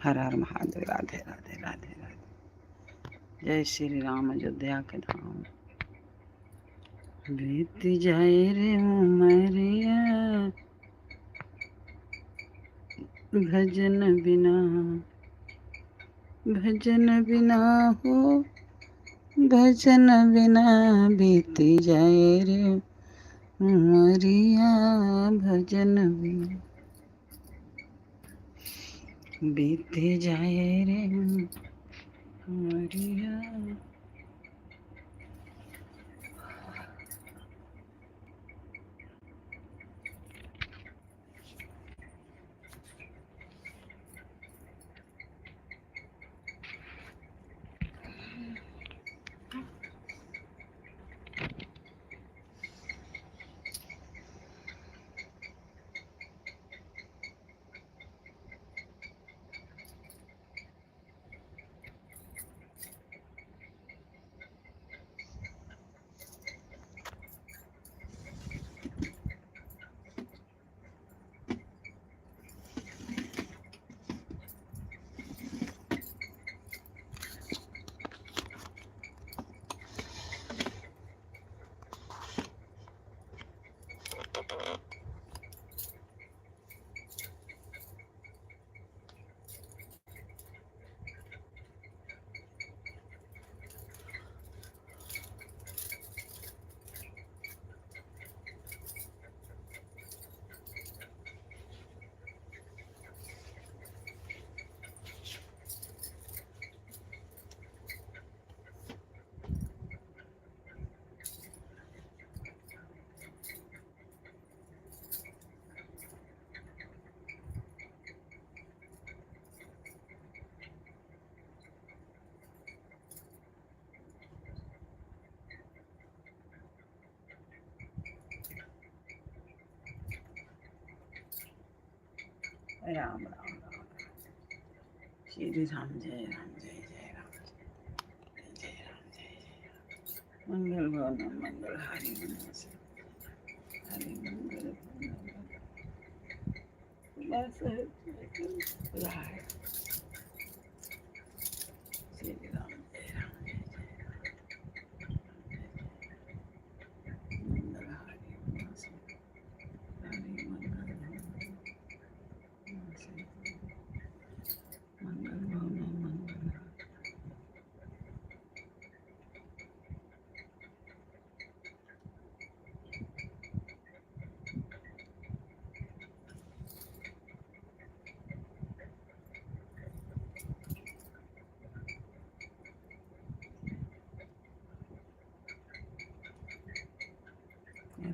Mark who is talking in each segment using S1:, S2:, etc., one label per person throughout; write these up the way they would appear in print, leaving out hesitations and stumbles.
S1: हर हर महादेव। राधे राधे राधे राधे। जय श्री राम अयोध्या के धाम। बीत जाए रे उमरिया भजन बिना, भजन बिना हो भजन बिना। बीत जाए रे उमरिया भजन बिना। बीत जाए रे उमरिया। राम राम राम। श्री राम जय राम जय जय राम जय राम जय जय राम। मंगल भवन मंगल हरि हरि मंगल बस राय। श्री राम जय राम जय जय राम। मंगल हरि हरि मंगल भवन मंगल।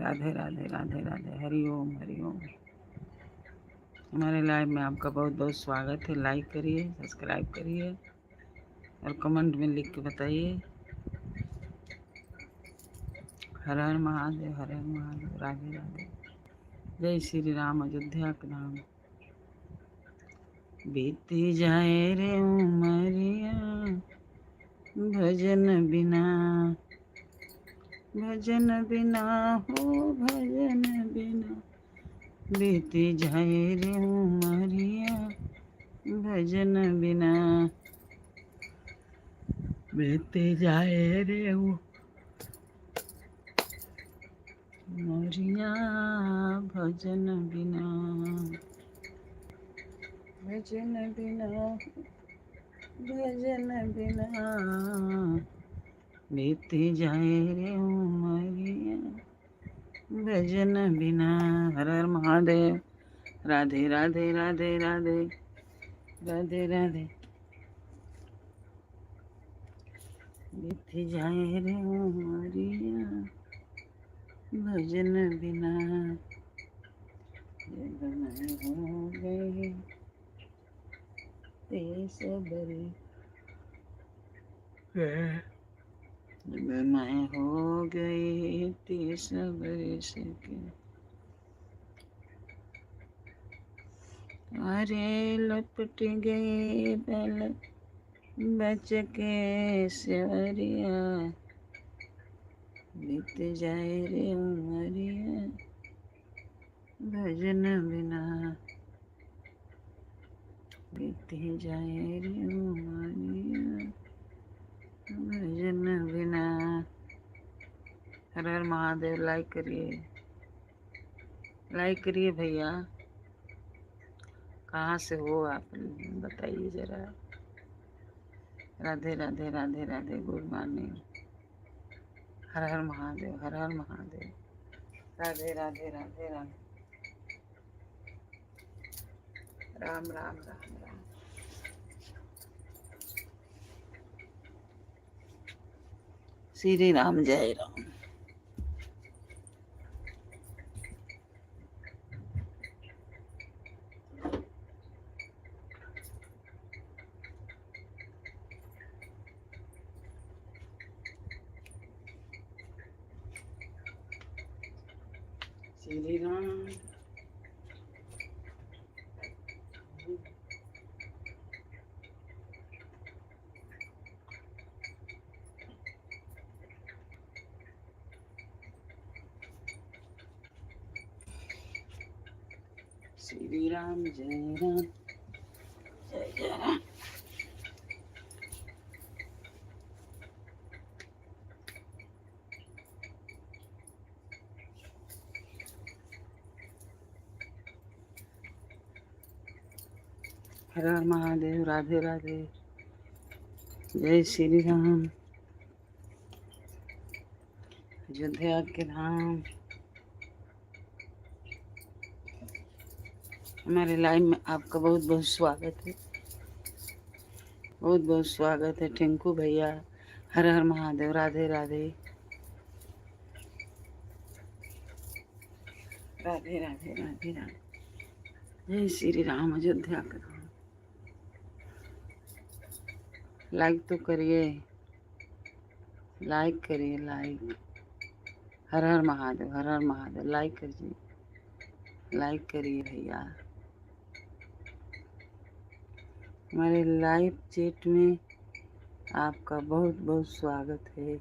S1: राधे राधे राधे राधे। हरि ओम हरि ओम। हमारे लाइव में आपका बहुत बहुत स्वागत है। लाइक करिए, सब्सक्राइब करिए और कमेंट में लिख के बताइए हर हर महादेव, हर हर महादेव। राधे राधे। जय श्री राम अयोध्या के नाम। बीती जाए रे उमरिया भजन बिना, भजन बिना हो भजन बिना। बीती जाए रे उमरिया भजन बिना। बीती जाए रे उमरिया भजन बिना, भजन बिना भजन बिना। बीती जाए रे उमरिया भजन बिना। हर हर महादेव। राधे राधे राधे राधे राधे राधे। बीती जाए रे उमरिया भजन बिना। जब मैं हो गई तेस बरी, जब मैं हो गई 30 बरस की। अरे लपट गए पल बच के सवरिया। बीत जाए रे उमरिया भजन बिना। बीतती जाए रे उमरिया, भजन बिना। हर हर महादेव। लाइक करिए, लाइक करिए भैया। कहाँ से हो आप, बताइए जरा। Radhe Radhe Radhe Radhe, good morning. हर हर महादेव, हर हर महादेव। राधे राधे राधे राधे। राम राम राम राम। श्री राम, जय राम। श्री राम। श्री राम, जय राम, जय जय राम। हर हर महादेव। राधे राधे। जय श्री राम। अयोध्या के धाम। हमारे लाइव में आपका बहुत बहुत स्वागत है, बहुत बहुत स्वागत है टिंकू भैया। हर हर महादेव। राधे राधे राधे राधे राधे राधे। जय श्री राम। अयोध्या का धाम। लाइक तो करिए, लाइक करिए, लाइक। हर हर महादेव, हर हर महादेव। लाइक करिए, लाइक करिए भैया। हमारे लाइव चैट में आपका बहुत बहुत स्वागत है।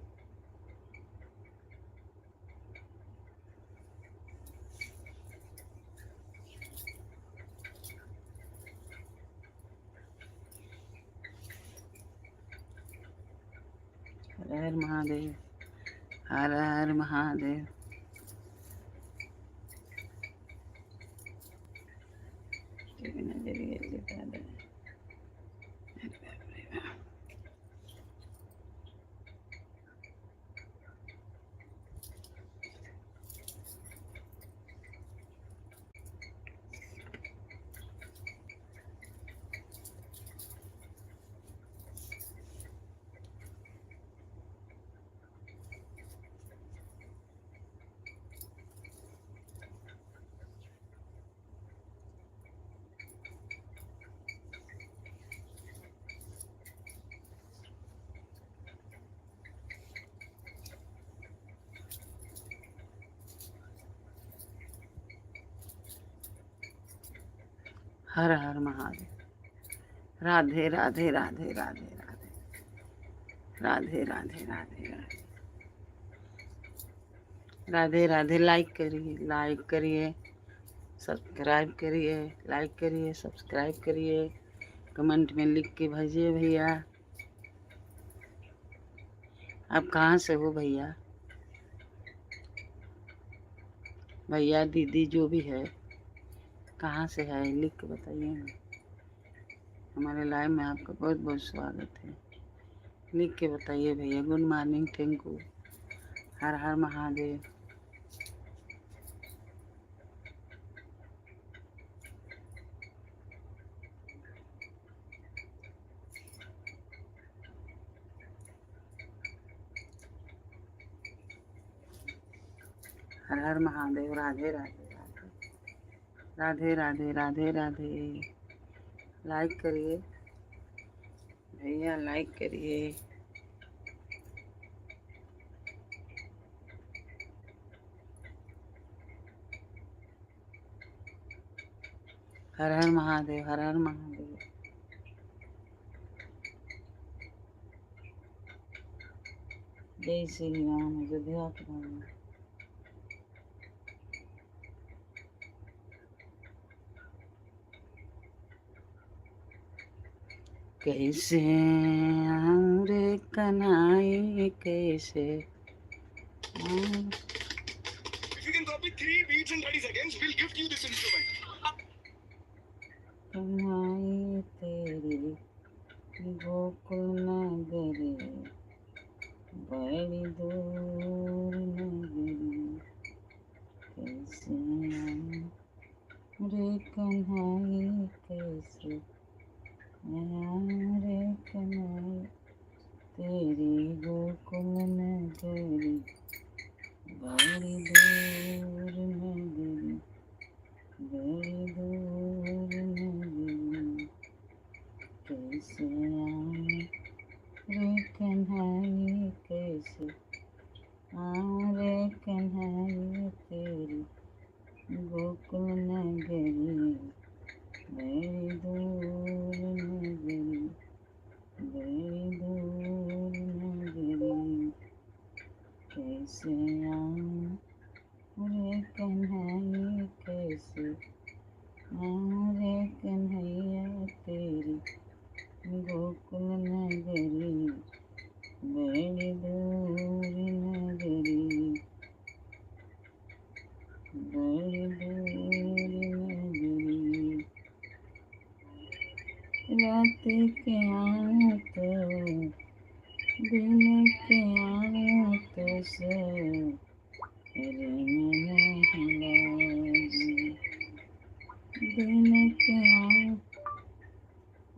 S1: हर हर महादेव, हर हर महादेव। हर हर महादेव। राधे राधे राधे राधे राधे राधे राधे राधे राधे राधे राधे। लाइक करिए, लाइक करिए, सब्सक्राइब करिए। लाइक करिए, सब्सक्राइब करिए। कमेंट में लिख के भेजिए भैया। आप कहाँ से हो भैया? भैया दीदी जो भी है, कहाँ से है लिख के बताइए ना। हमारे लाइव में आपका बहुत बहुत स्वागत है। लिख के बताइए भैया। Good morning Tinku. हर हर महादेव। हर हर महादेव। राधे राधे राधे राधे राधे राधे। लाइक करिए भैया, लाइक करिए। हर हर महादेव, हर हर महादेव। जय श्री राम। अयोध्या के धाम। कैसे आऊं रे कन्हैया कैसे आऊं
S2: If you can copy 3 beats in 30 seconds, we'll gift you this instrument.
S1: Kanhaiya तेरी गोकुल नगरी बड़ी दूर नगरी कैसे आऊं रे कन्हैया कैसे आऊं रे कन्हैया तेरी गोकुल नगरी बड़ी दूर नगरी बड़ी दूर नगरी कैसे आऊं रे कन्हैया कैसे आऊं रे कन्हैया तेरी गोकुल नगरी बड़ी दूर नगरी बड़ी दूर नगरी कैसे आऊं रे कन्हैया कैसे आऊं रे कन्हैया तेरी गोकुल नगरी बड़ी दूर नगरी बड़ी दूर नगरी रात के आऊं तो दिन के आऊं तो सर मन लागी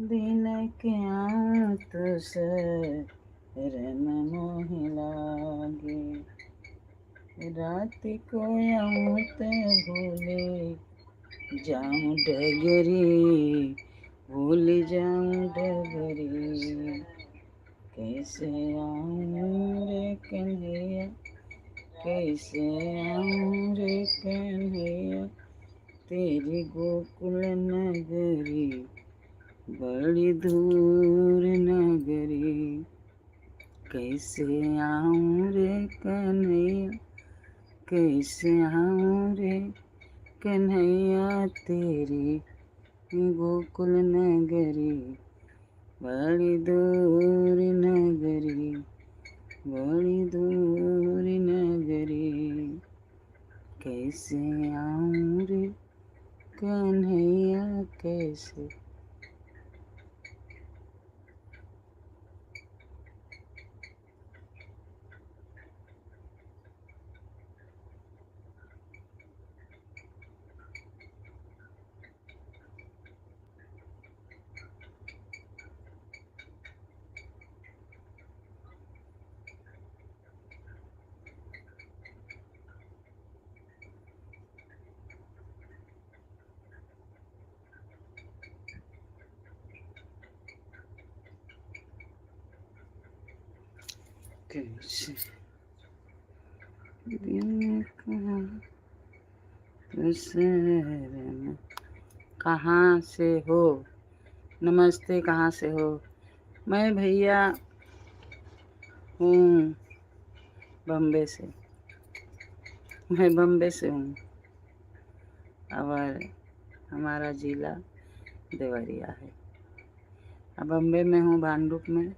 S1: दिन के आऊं तो सर मन लागे रात को आऊं तो भूले जाऊं डगरी भूल जाऊं डगरी कैसे आऊं रे कन्हैया कैसे आऊं रे कन्हैया तेरी गोकुल नगरी बड़ी दूर नगरी कैसे आऊं रे कन्हैया कैसे आऊं रे कन्हैया तेरी गोकुल नगरी बड़ी दूर नगरी बड़ी दूर नगरी कैसे आऊं रे कन्हैया कैसे कैसे दिन कहाँ से हो नमस्ते कहाँ से हो मैं भैया हूँ बम्बे से मैं बम्बे से हूँ और हमारा जिला देवरिया है अब बम्बे में हूँ भांडुप में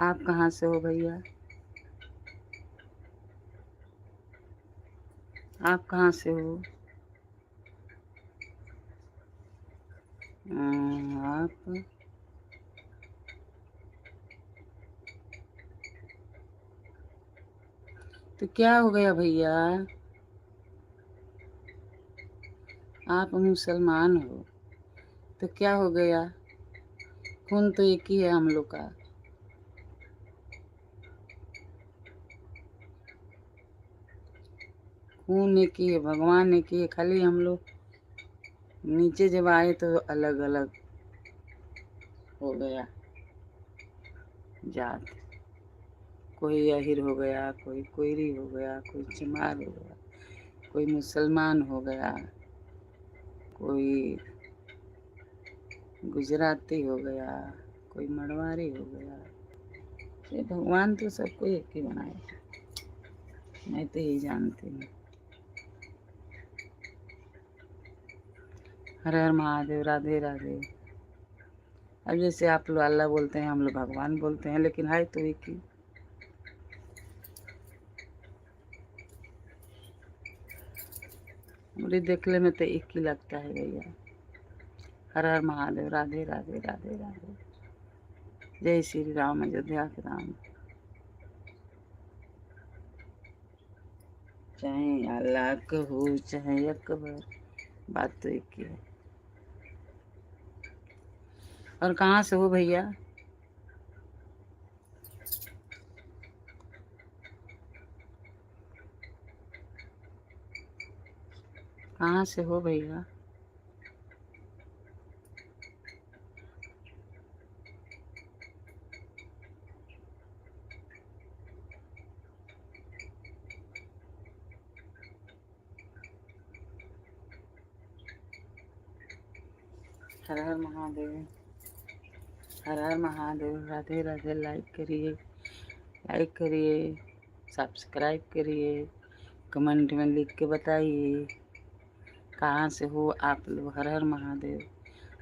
S1: आप कहाँ से हो भैया आप कहाँ से हो आप तो क्या हो गया भैया आप मुसलमान हो तो क्या हो गया खून तो एक ही है हम लोग का खून एक ही है भगवान एक ही है खाली हम लोग नीचे जब आए तो अलग अलग हो गया जात कोई अहिर हो गया कोई कोयरी हो गया कोई चमार हो गया कोई मुसलमान हो गया कोई गुजराती हो गया कोई मरवाड़ी हो गया ये भगवान तो सबको एक ही बनाया मैं तो यही जानती हूँ हर हर महादेव राधे राधे अब जैसे आप लोग अल्लाह बोलते हैं, हम लोग भगवान बोलते हैं, लेकिन है तो एक ही। मुझे देखने में तो एक ही लगता है भैया। हर हर महादेव। राधे राधे राधे राधे। जय श्री राम, अयोध्या के राम। चाहे अल्लाह कहो चाहे अकबर, बात तो एक ही है। और कहाँ से हो भैया? कहाँ से हो भैया? हर हर महादेव। हर हर महादेव। राधे राधे। लाइक करिए, लाइक करिए, सब्सक्राइब करिए, कमेंट में लिख के बताइए कहाँ से हो आप लोग। हर हर महादेव।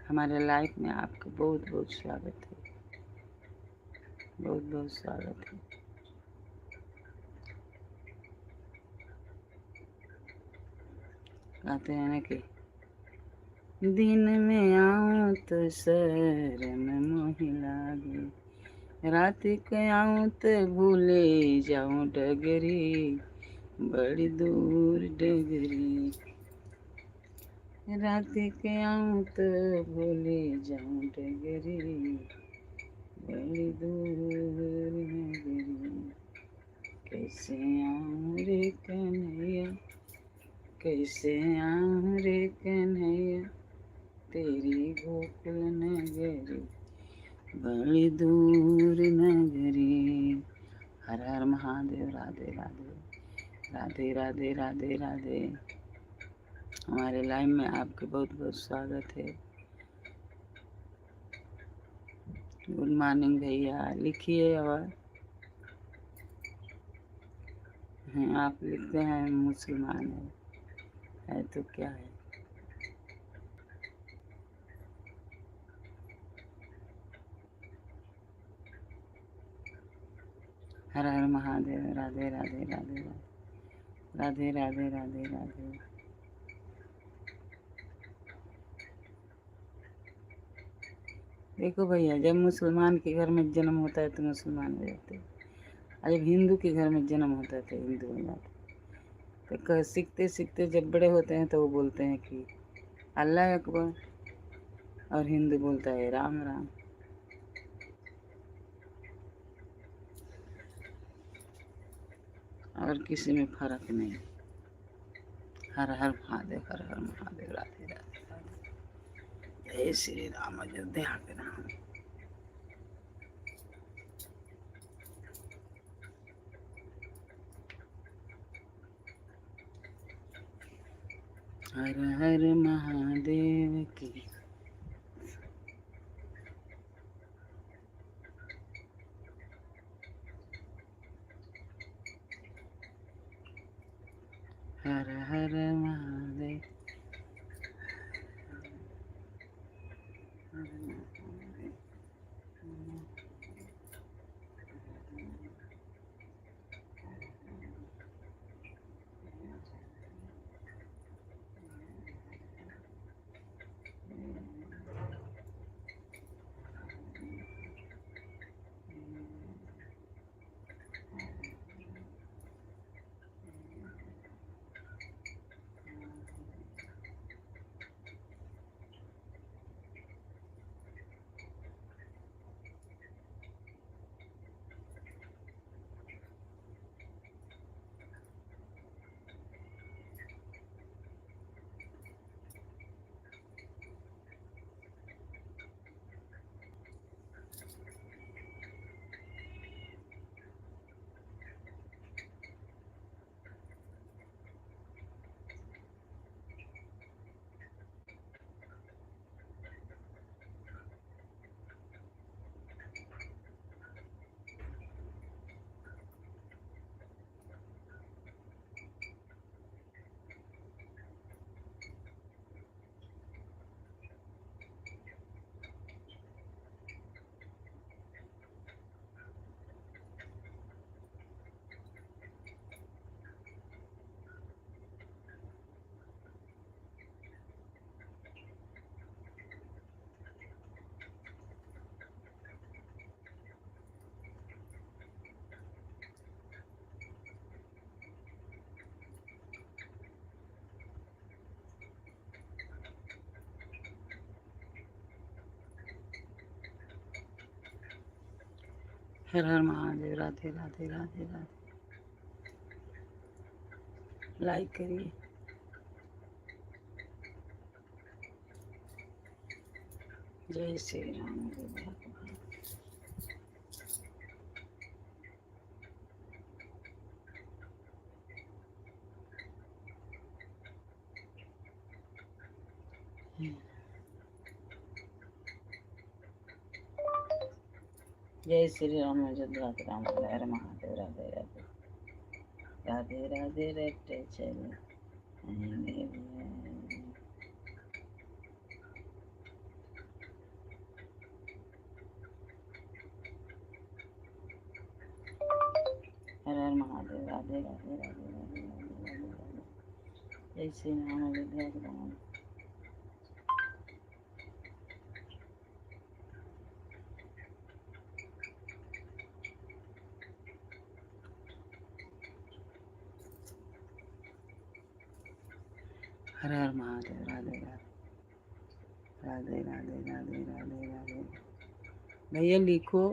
S1: हमारे लाइफ में आपका बहुत बहुत स्वागत है, बहुत बहुत स्वागत है। कहते हैं ना कि दिन में आऊँ तो शर्म मोहि लागे, रात के आऊँ तो भूले जाऊँ डगरी, बड़ी दूर डगरी। रात के आऊँ तो भूले जाऊँ डगरी, बड़ी दूर नगरी। कैसे आऊँ रे कन्हैया, कैसे आऊँ रे कन्हैया, तेरी गोकुल नगरी, बड़ी दूर नगरी। हर हर महादेव। राधे राधे राधे राधे राधे राधे। हमारे लाइव में आपके बहुत बहुत स्वागत है। गुड मॉर्निंग भैया। लिखिए और हैं आप लिखते हैं मुसलमान है तो क्या है। हर हर महादेव। राधे राधे राधे राधे राधे राधे राधे। देखो भैया, जब मुसलमान के घर में जन्म होता है तो मुसलमान हो जाते हैं, और जब हिंदू के घर में जन्म होता है तो हिंदू हो जाते हैं। तो सीखते सीखते जब बड़े होते हैं तो वो बोलते हैं कि अल्लाह अकबर, और हिंदू बोलता है राम राम। और किसी में फर्क नहीं। हर हर महादेव। हर हर महादेव। राधे राधे राधे। जय श्री राम, अयोध्या के राम। हर हर महादेव की। हर हर महादेव। हर हर महादेव। राधे राधे राधे राधे। लाइक करिए। जय श्री राम। जय श्री राम। राधे राम। हर महादेव। राधे राधे राधे राधे। रटे चले हर हर महादेव। राधे राधे राधे राधे राधे राधे राधे। जय श्री राम। अयोध्या के राम। हर हर महादेव। राधे राधे राधे राधे राधे राधे। भैया लिखो,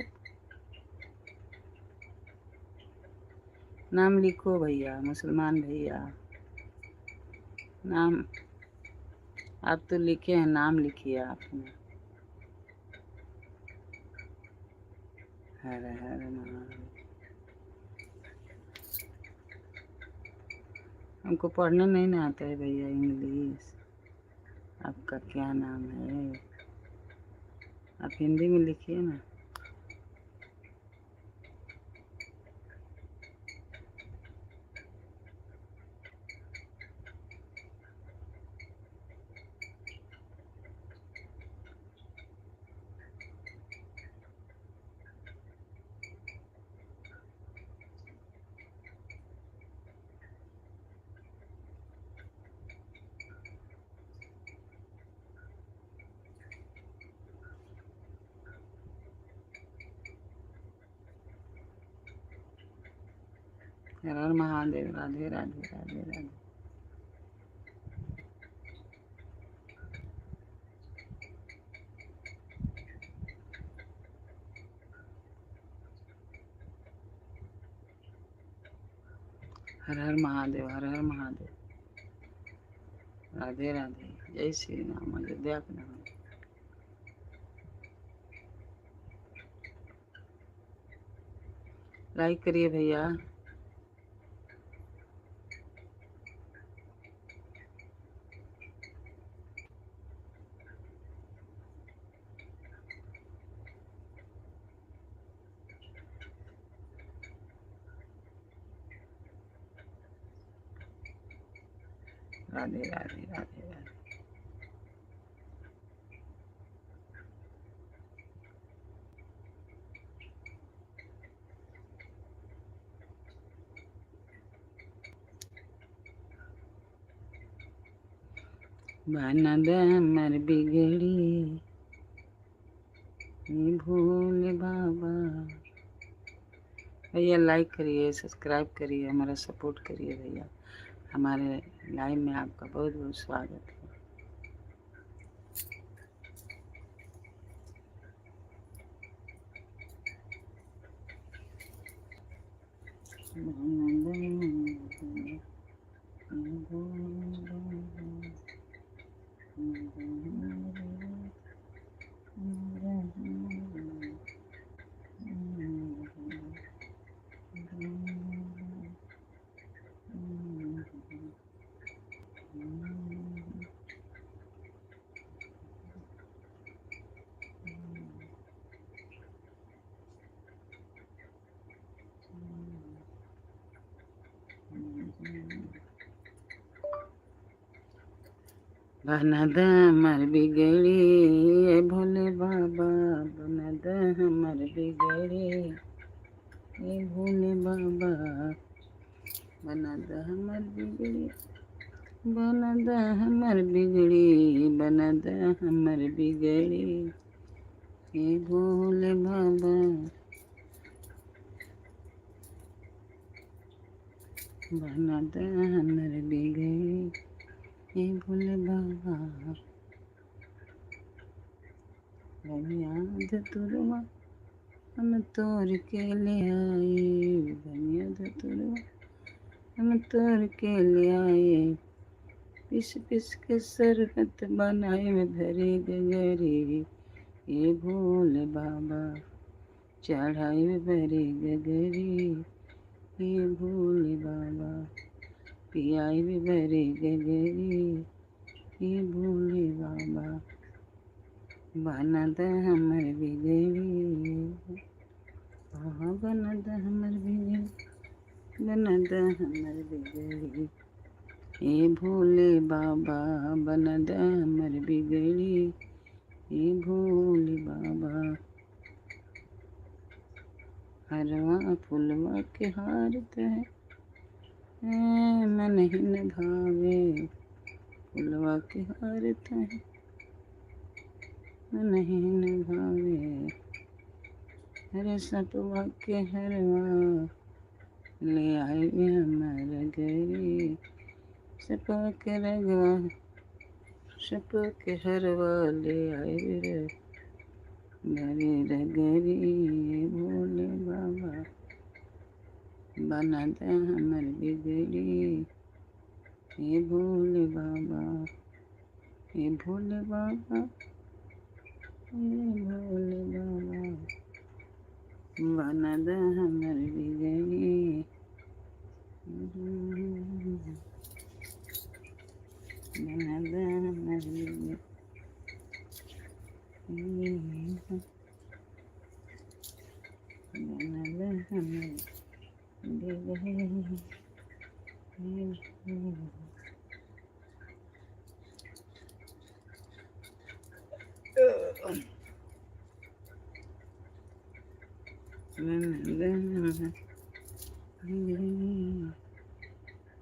S1: नाम लिखो भैया, मुसलमान भैया। नाम आप तो लिखे हैं, नाम लिखिए आपने। हर हर महादेव। हमको पढ़ने नहीं ना आता है भैया इंग्लिश। आपका क्या नाम है? आप हिंदी में लिखिए ना। हर हर महादेव। राधे राधे राधे राधे। हर हर महादेव। हर हर महादेव। राधे राधे। जय श्री राम। अयोध्या के नाम। लाइक करिए भैया। राधे राधे राधे राधे। बनद हमर बिगड़ी भूल बाबा। भैया लाइक करिए, सब्सक्राइब करिए, हमारा सपोर्ट करिए भैया। हमारे लाइव में आपका बहुत बहुत स्वागत है। बनद हमर बिगड़ी भोले बाबा। बनद हमर बिगड़ी भोले बाबा। बनद हमर बिगड़ी। बनद हमर बिगड़ी। बनद हमर बिगड़ी भोले बाबा। बनद हमर बिगड़ी भोले बाबा। याद तुरमा हम तोड़ के ले आए बनिया धतुरवा, हम तोड़ के ले आए, पिस पिस के शरबत बनाए में भरे गगरी, ये भोले बाबा चढ़ाई में भरे गगरी, ये भोले बाबा पियाई में भरे गगरी, ये भोले बाबा बना द हमर बिगड़ी, हाँ बना द हमर बिगड़ी, बना द हमर बिगड़ी, ये भोले बाबा बना द हमर बिगड़ी, ये भोले बाबा हरवा फुलवा के हारत है, मन ही न भावे फुलवा के हारत है, मन ही न भावे, हरे सपवा के हरवा ले आए हमार घरी, सपवा के रगवा सपवा के हरवा ले आए रे घरे रगरी, भोले बाबा बना दे हमर बिगड़ी, ये भोले बाबा, ये भोले बाबा, ये भोले बाबा बना दे हमर बिगड़ी, बना दे हमर बिगड़ी, बना दे हमर बिगड़ी,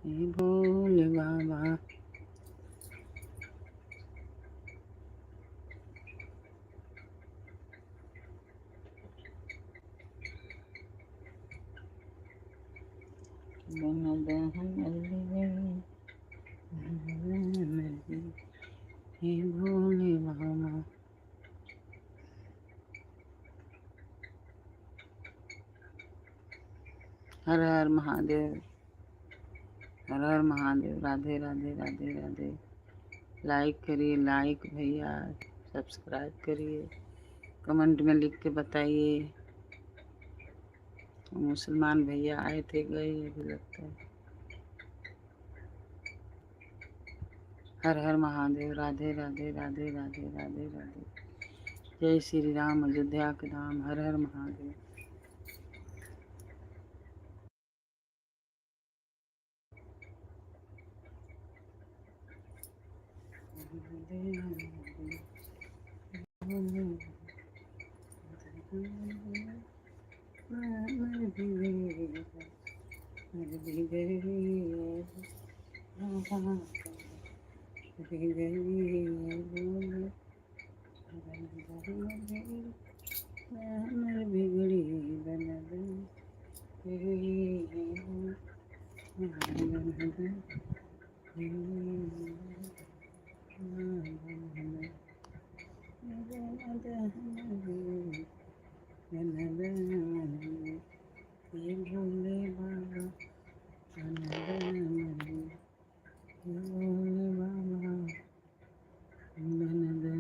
S1: ये भोले बाबा बना दे हमर बिगड़ी, ये भोले बाबा हर हर महादेव, हर हर महादेव, राधे राधे राधे राधे। लाइक करिए, लाइक भैया, सब्सक्राइब करिए, कमेंट में लिख के बताइए। मुसलमान भैया आए थे, गए अभी लगता है। हर हर महादेव, राधे राधे राधे राधे राधे राधे। जय श्री राम, अयोध्या के धाम, हर हर महादेव। बिगड़ी बना दे ये भोले बाबा भोले बाबा बना दे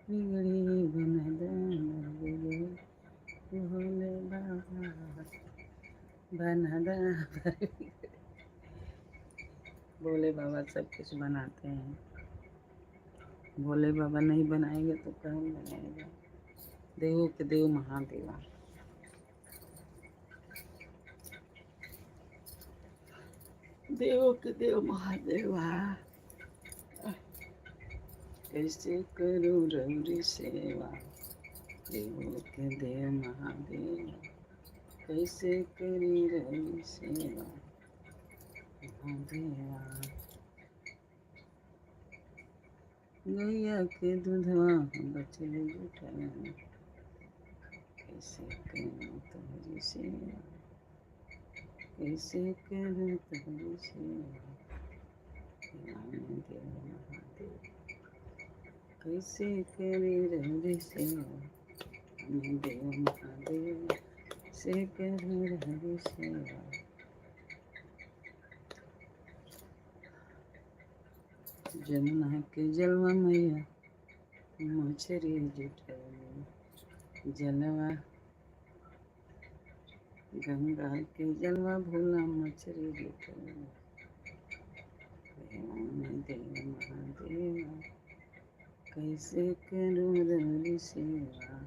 S1: बिगड़ी, बना दे बिगड़ी, भोले बाबा बना दे। भोले बाबा सब कुछ बनाते हैं, भोले बाबा नहीं बनाएंगे तो कौन बनाएगा। देवों के देव महादेवा, देवों के देव महादेवा, कैसे करूँ रौरी सेवा, देवों के देव महादेवा, कैसे करी रौरी सेवा महादेवा। गैया के दूधवा बचले जुटाया, कैसे करूँ तोहरी सेवा, कैसे करूँ तोहरी सेवा देव महादेव, कैसे करे रौरी सेवा मैं देव महादेव से करूँ हरि सेवा। जमुना के जलवा मैया मछरी जुटली, जलवा गंगा के जलवा भोला मछरी जुटली। मैं देव महादेव कैसे करूँ हरि सेवा।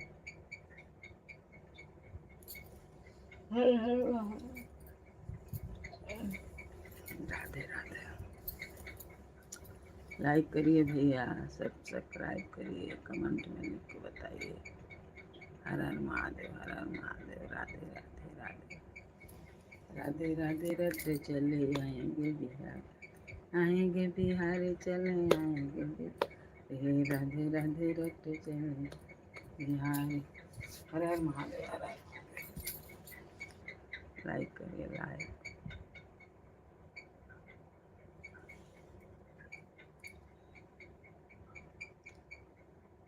S1: हर हर महादेव। राधे राधे। लाइक करिए भैया, सब्सक्राइब करिए, कमेंट में लिख के बताइए। हर हर महादेव, हर हर महादेव। राधे राधे राधे राधे राधे। राधे चले आएंगे बिहार, आएंगे बिहार चले आएंगे बिहार। राधे राधे राधे चले बिहार। हर हर महादेव, हर हर महादेव। लाइक करिए, लाइक।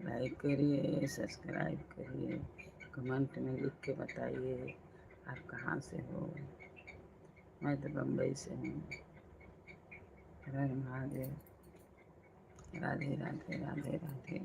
S1: लाइक करिए, सब्सक्राइब करिए, कमेंट में लिख के बताइए आप कहाँ से हो। मैं तो बम्बई से हूँ। हर हर महादेव। राधे राधे राधे राधे।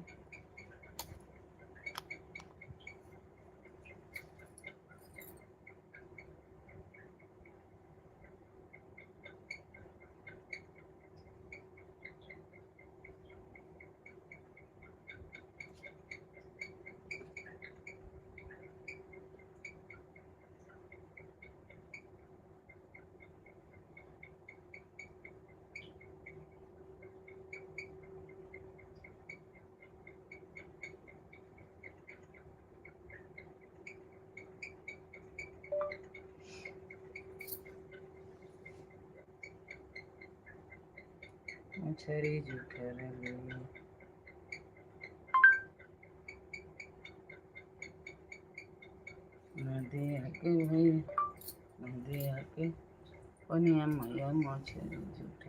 S1: मछरी जुटली, नदी आके भाई, नदी आके पनिया मैया मछरी जुटली।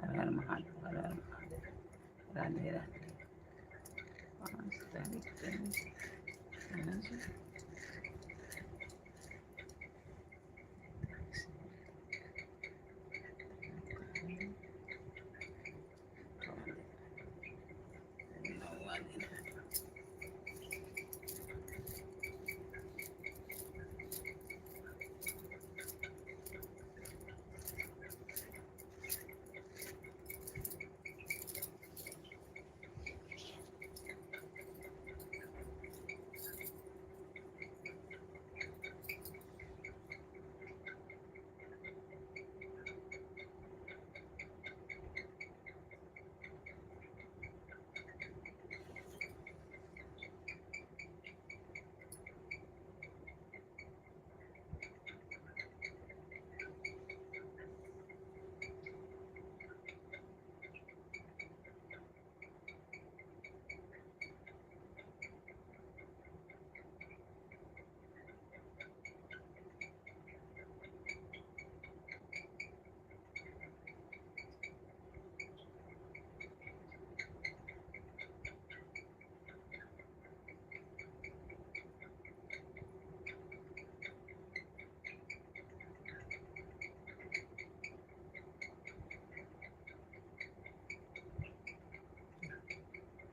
S1: हर हर महादेव, हर हर महादेव। राधे राधे। 5 तारीख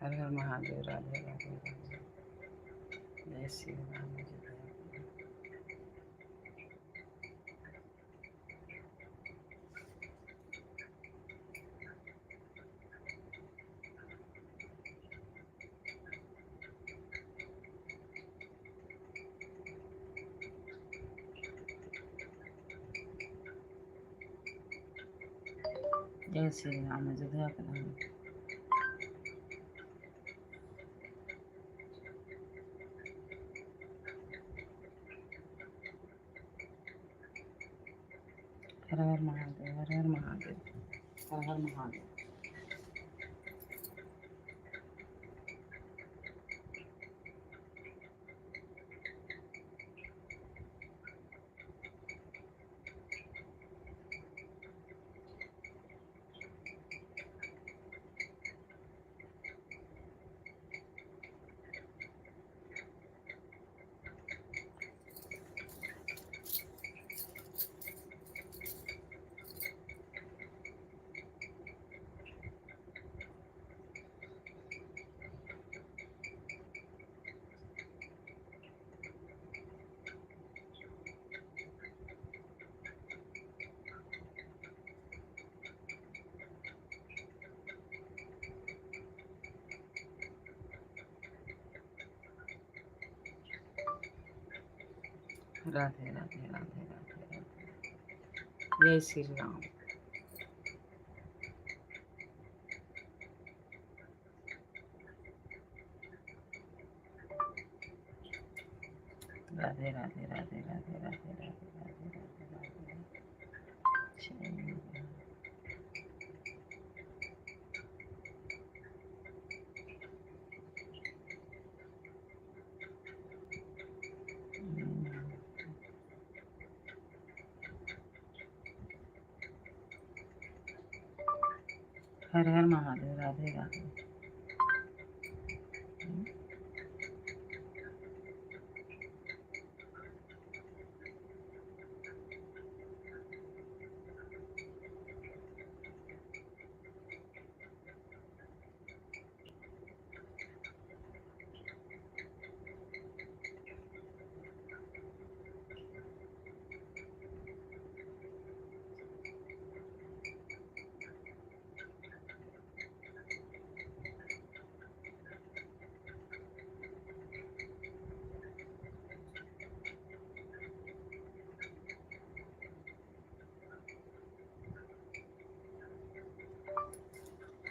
S1: हर हर महादेव। राधे राधे राधे। जय श्री राम जी दया करो। जय श्री राम जी दया करो। हर हर महादेव, हर हर महादेव, हर हर महादेव। राधे राधे राधे राधे राधे। जय श्री राम। राधे राधे राधे राधे राधे राधे राधे राधे राधे। जय हर हर महादेव। राधे राधे।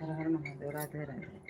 S1: हर हर महादेव। राधे राधे।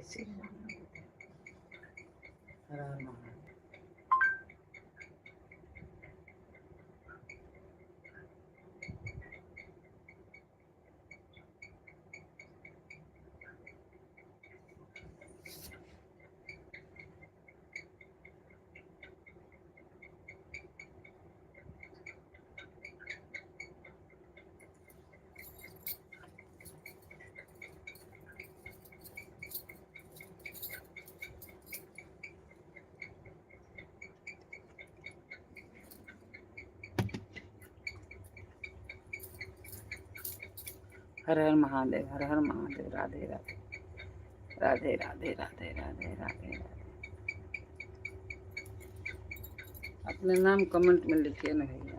S1: जय श्री राम हर हर महादेव हर हर महादेव राधे राधे राधे राधे राधे राधे राधे राधे। अपने नाम कमेंट में लिखिए ना भैया।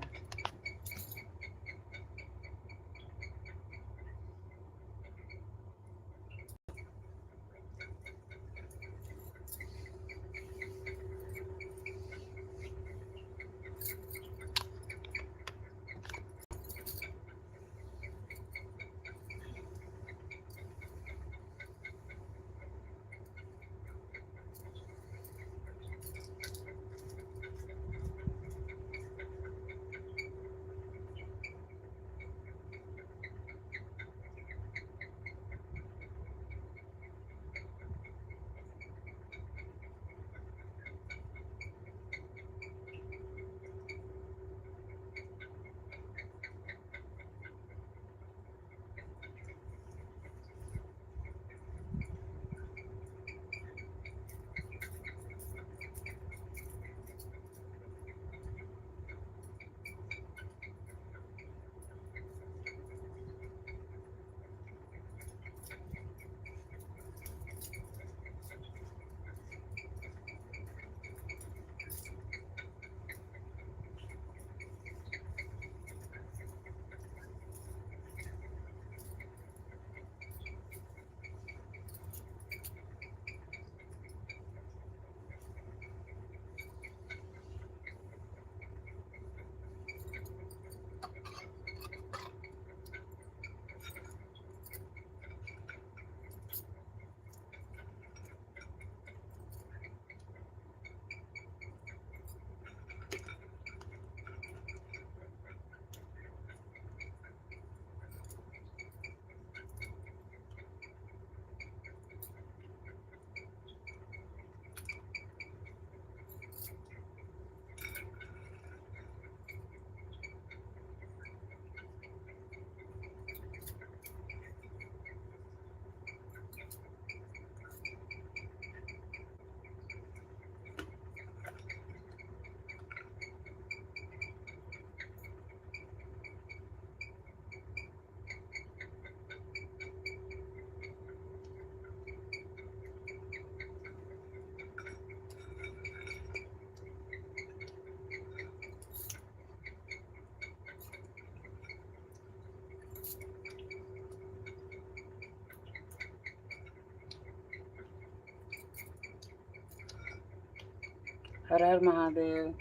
S1: हर हर महादेव।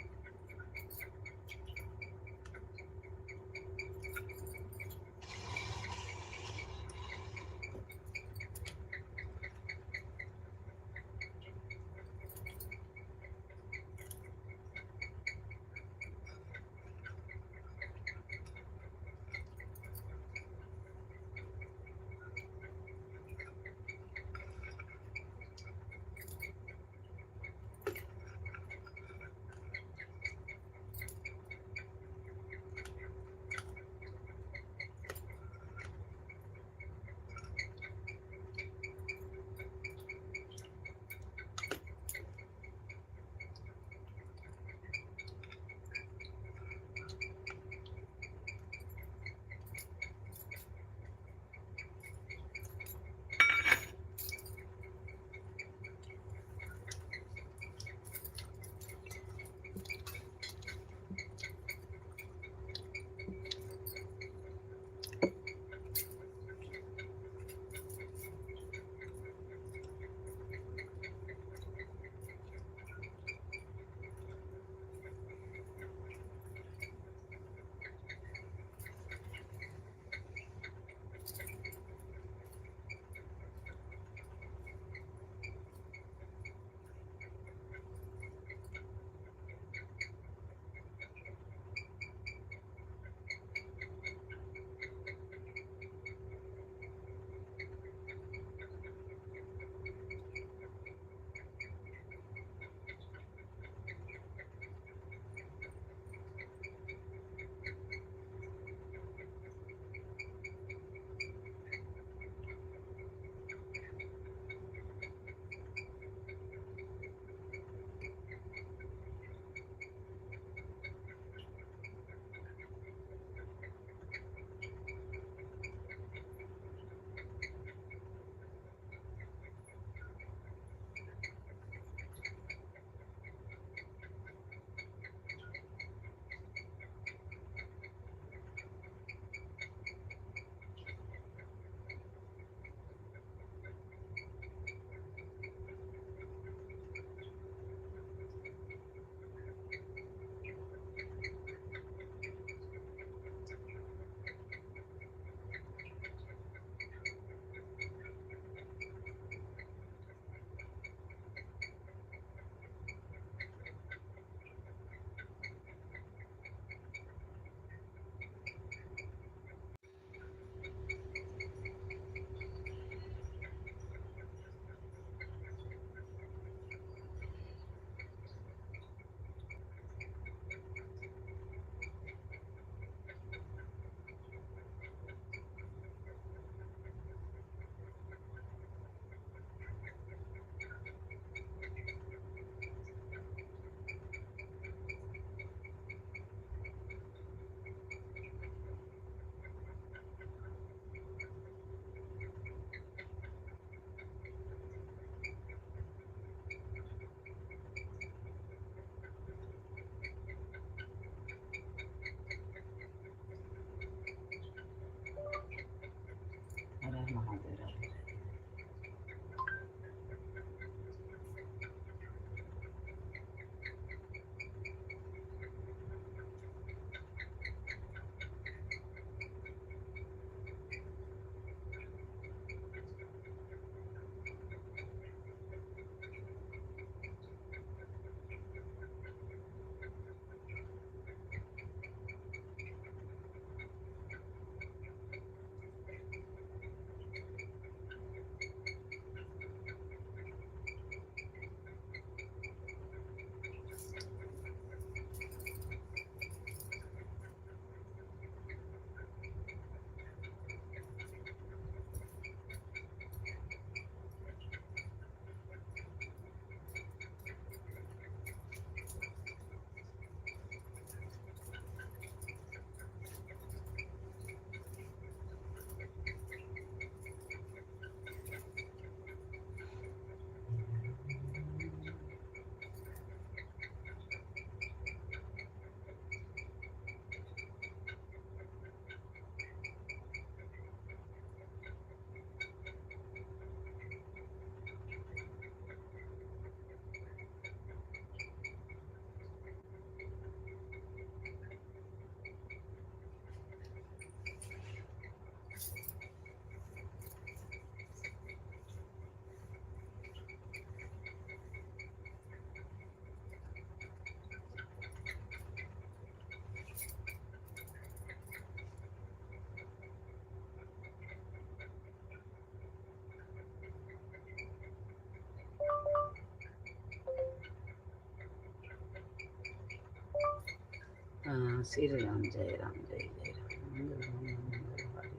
S1: हाँ श्री राम जय राम जय जय राम मंगल मंगल हारी।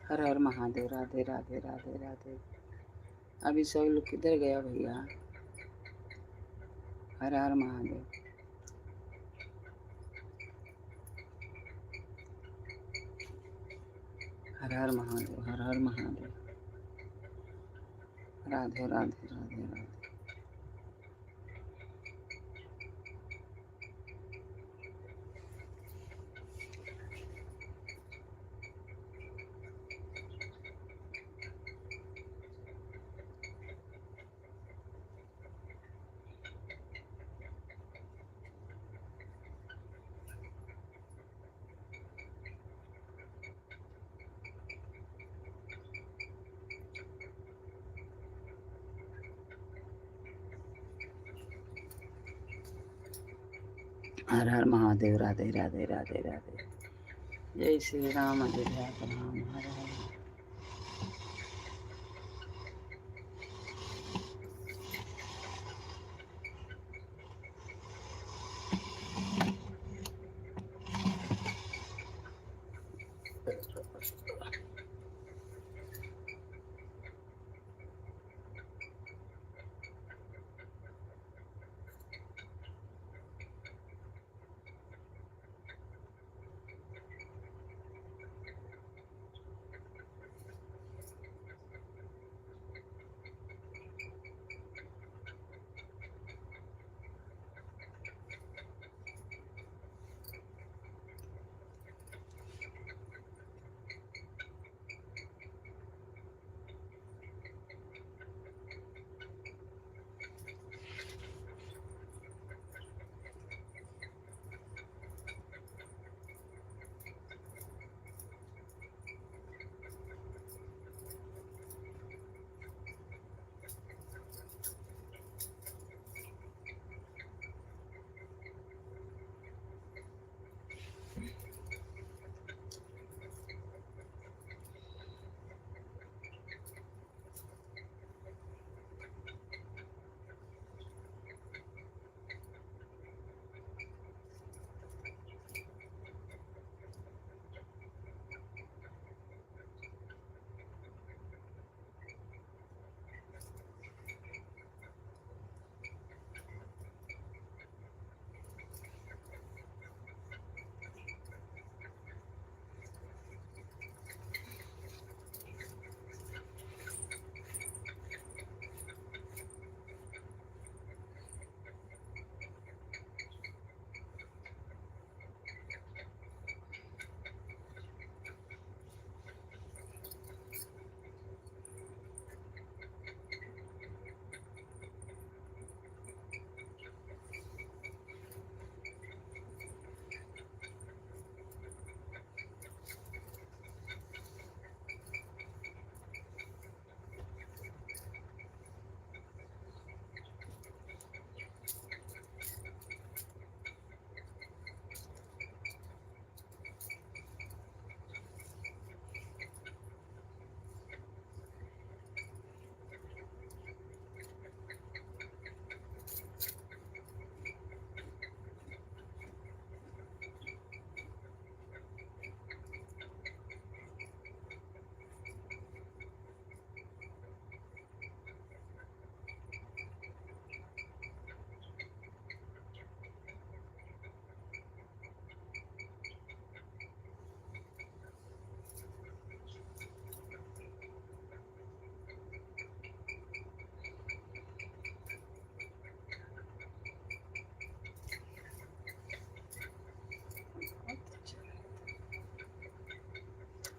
S1: हर हर महादेव राधे राधे राधे राधे। अभी सब लोग किधर गया भैया? हर हर महादेव। हर हर महादेव हर हर महादेव। राधे राधे राधे राधे। हर हर महादेव राधे राधे राधे राधे। जय श्री राम अयोध्या राम हर हर।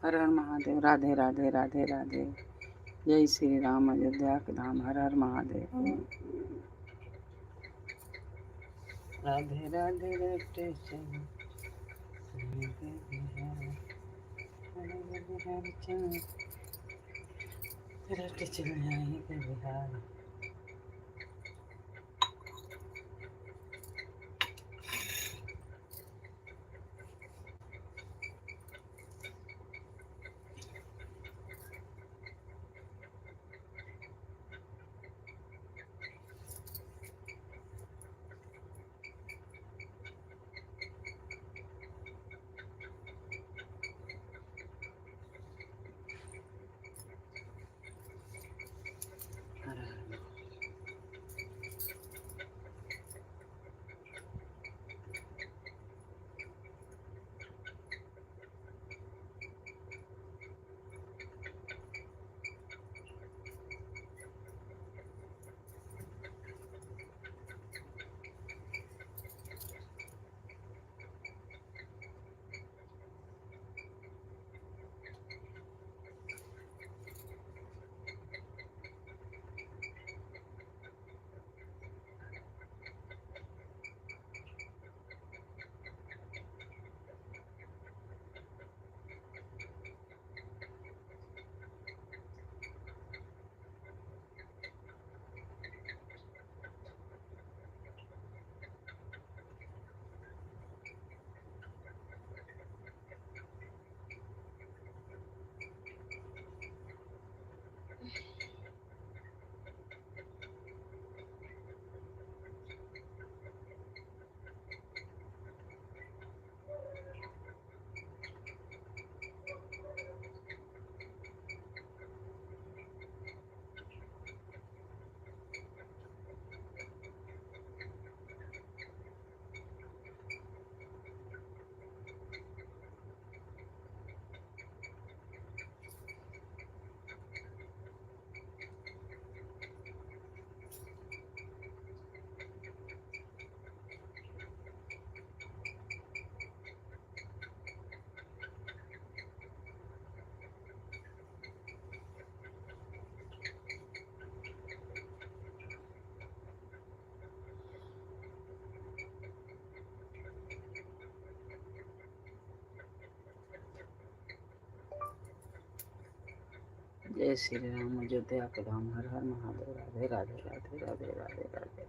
S1: हर हर महादेव। राधे राधे राधे राधे। जय श्री राम अयोध्या के धाम। हर हर महादेव। राधे राधे रटे चल रटे चल जाएंगे बिहार। हर हर जय श्री राम अयोध्या के धाम। हर हर महादेव। राधे राधे राधे राधे राधे राधे।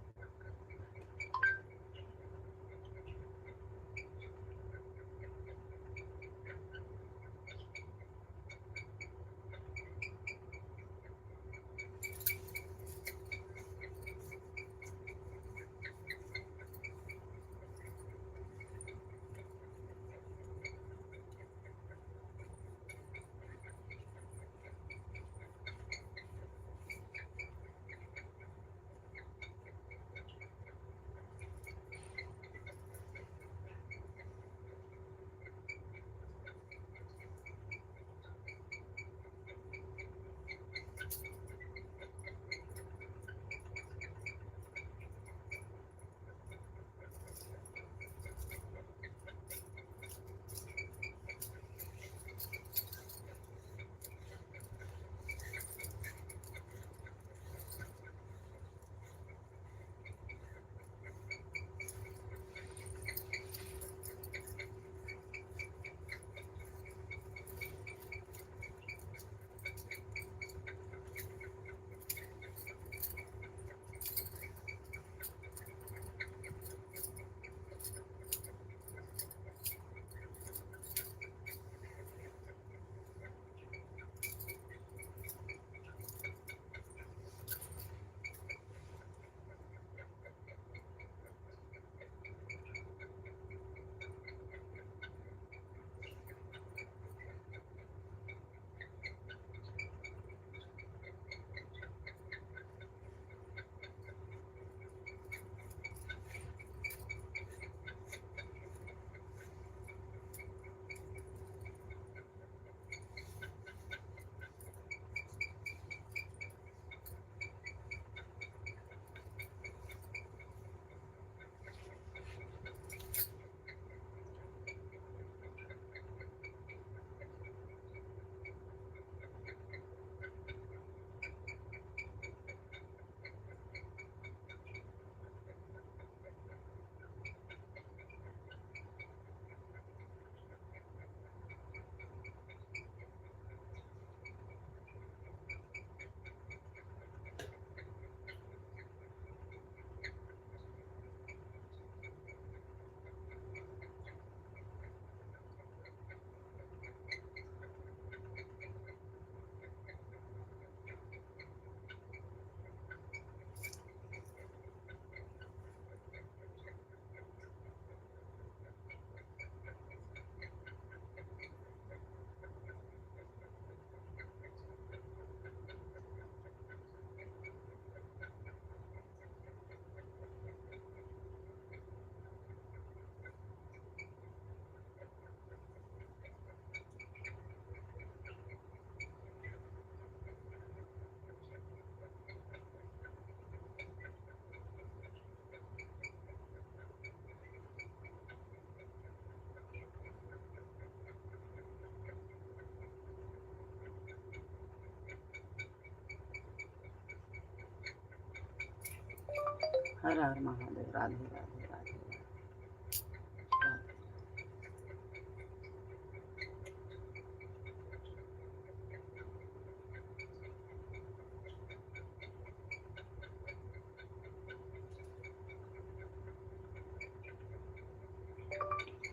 S1: हर हर महादेव। राधे राधे राधे राधे।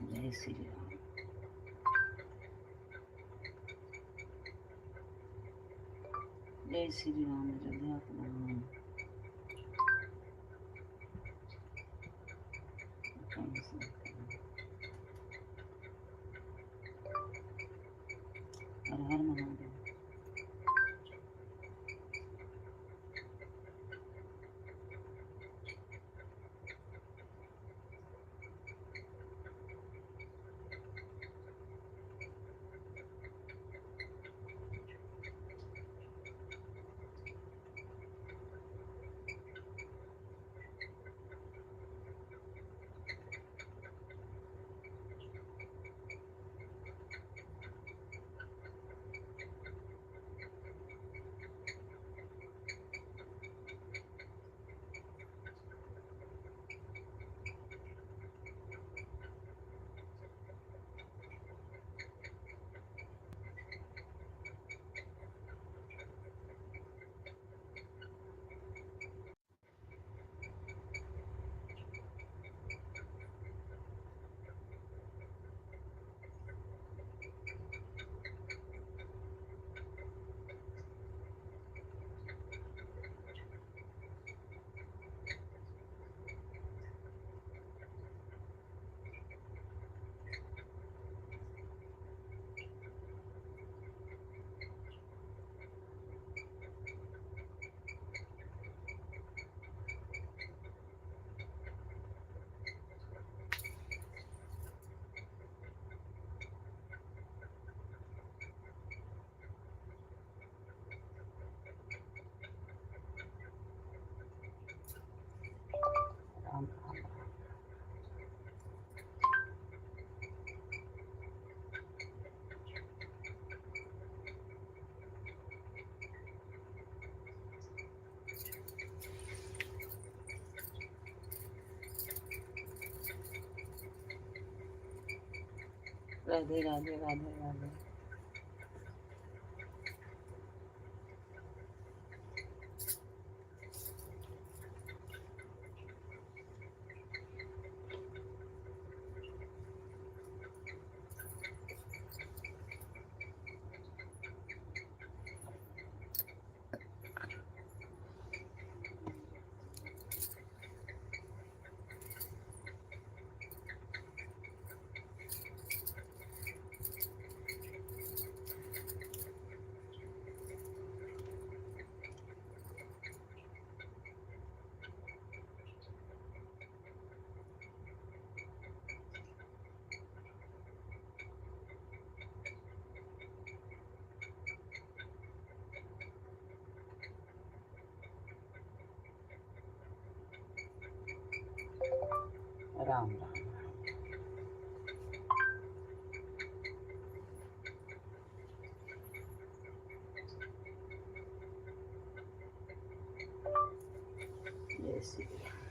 S1: जय श्री राम। जय श्री राम। अयोध्या के राम। हर हर महादेव। राम राम राम। राधे राधे राधे राधे। राम राम। जय श्री राम।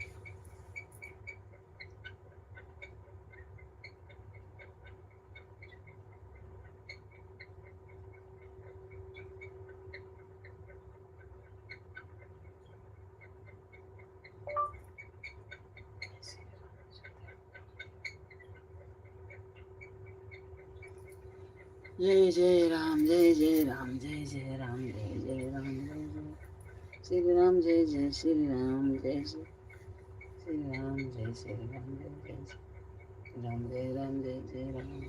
S1: जय जय राम। जय जय राम। जय जय राम। जय जय राम। जय जय श्री राम। जय जय श्री राम। जय जय श्री राम। जय श्री राम। जय जय श्री राम। जय राम। जय जय राम।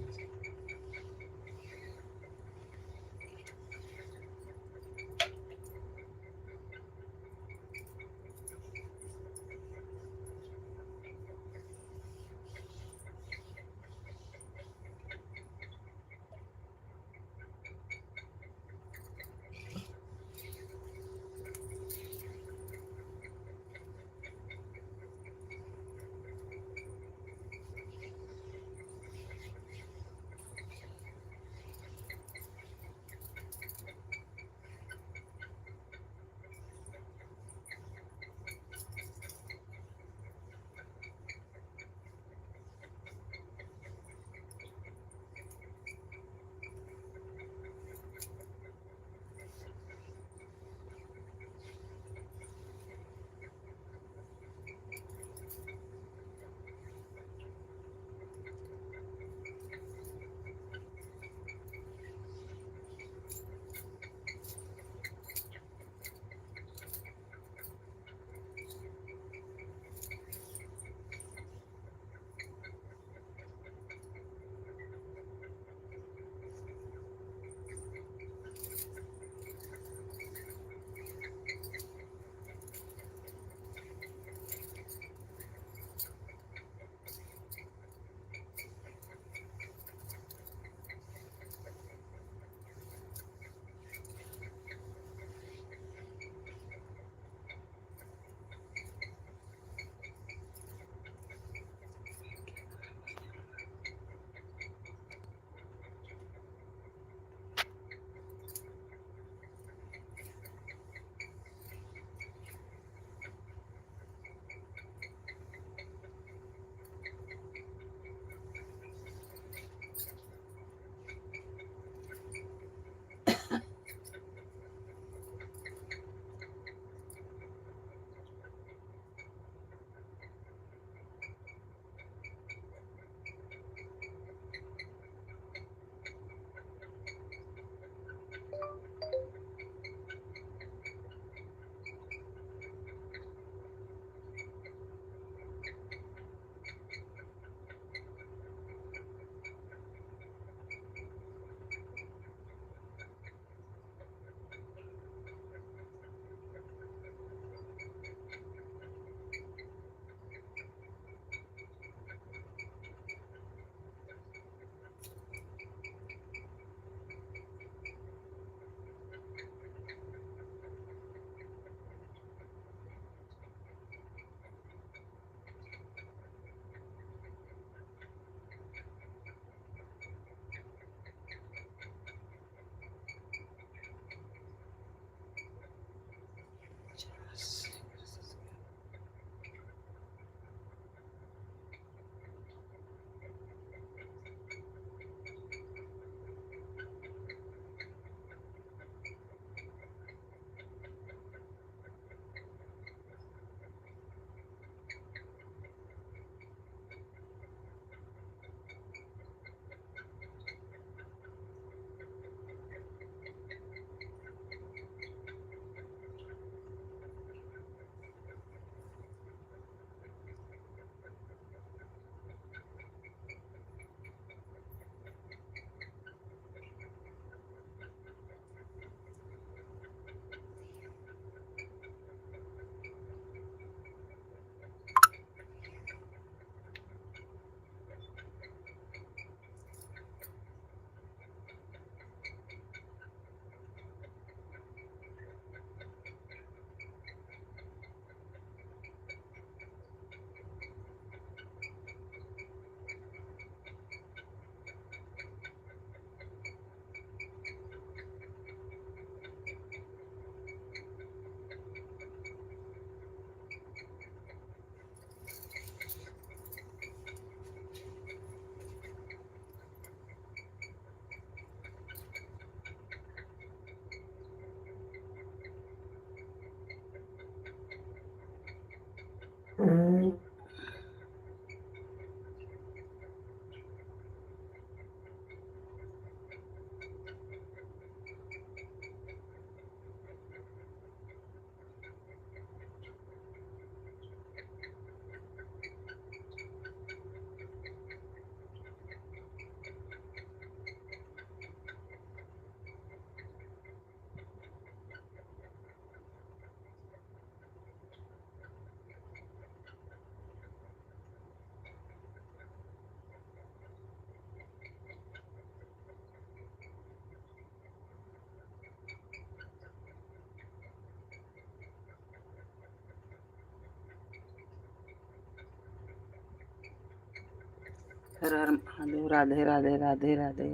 S1: हर हर महादेव। राधे राधे राधे राधे।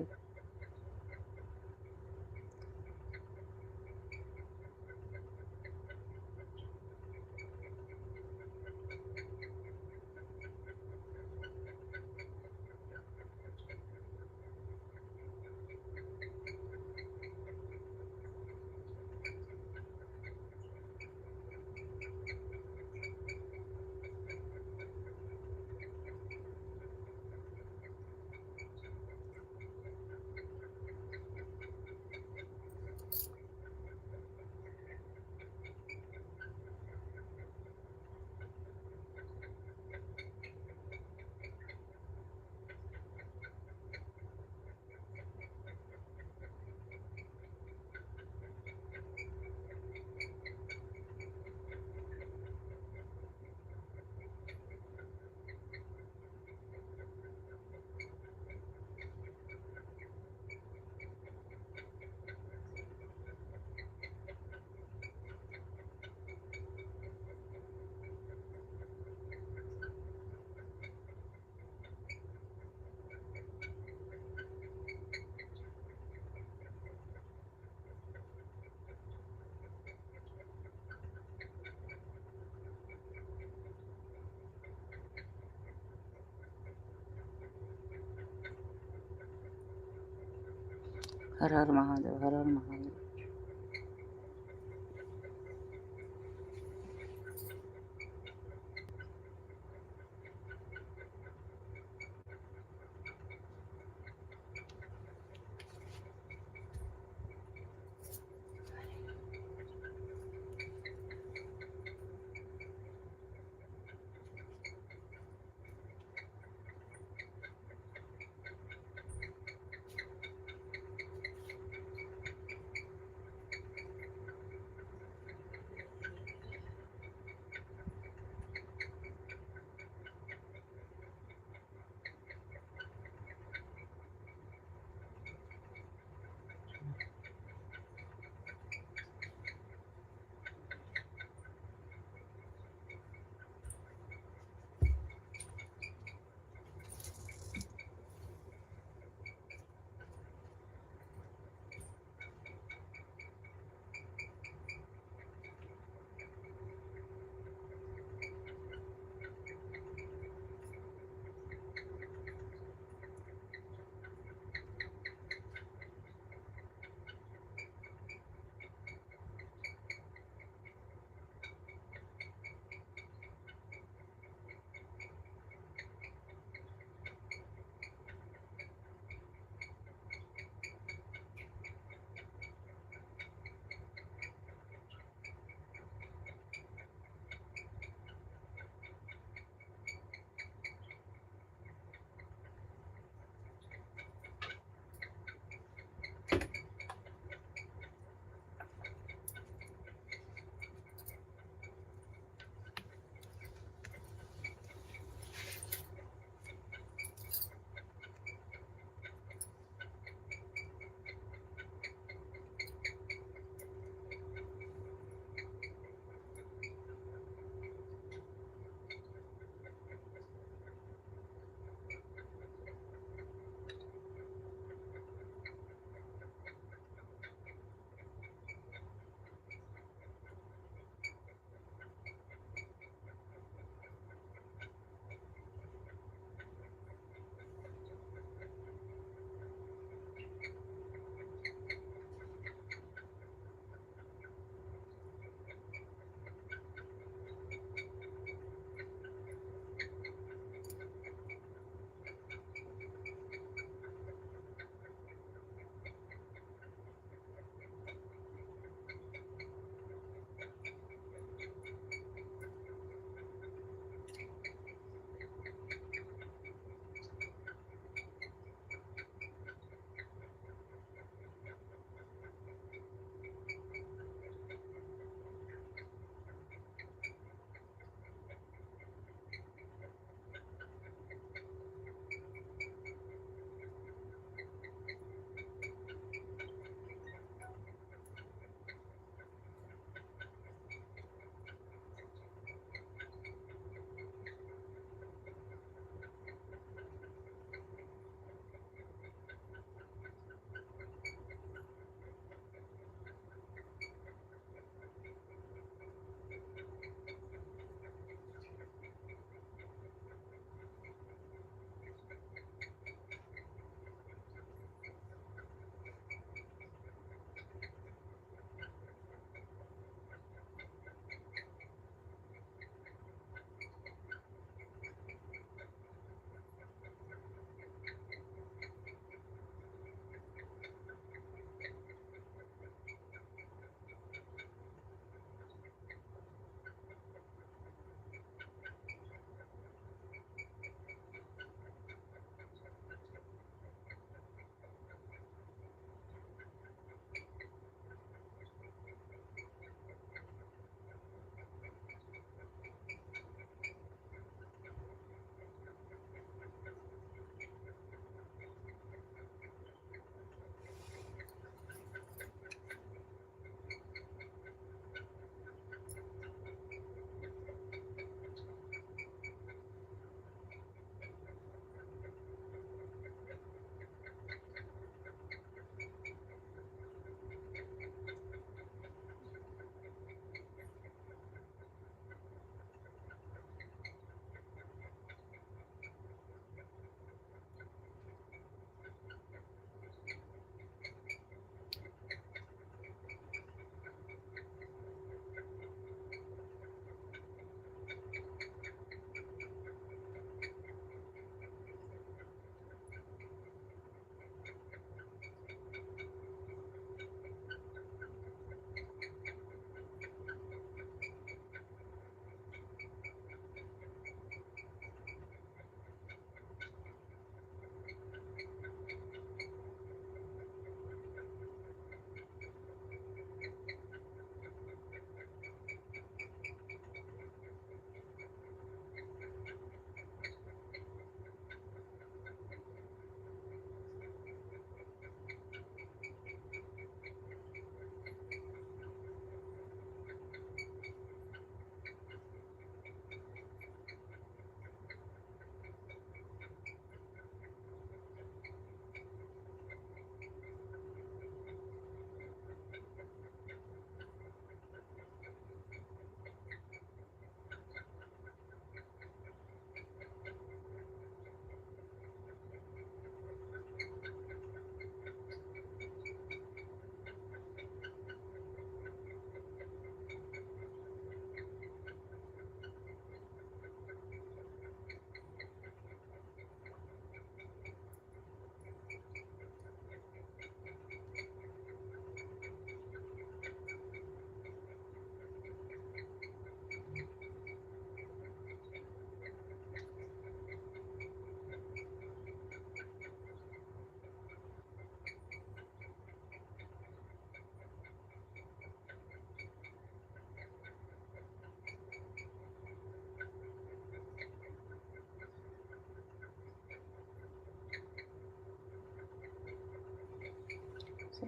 S1: हर हर महादेव। हर हर महादेव।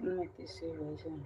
S1: Matisse version.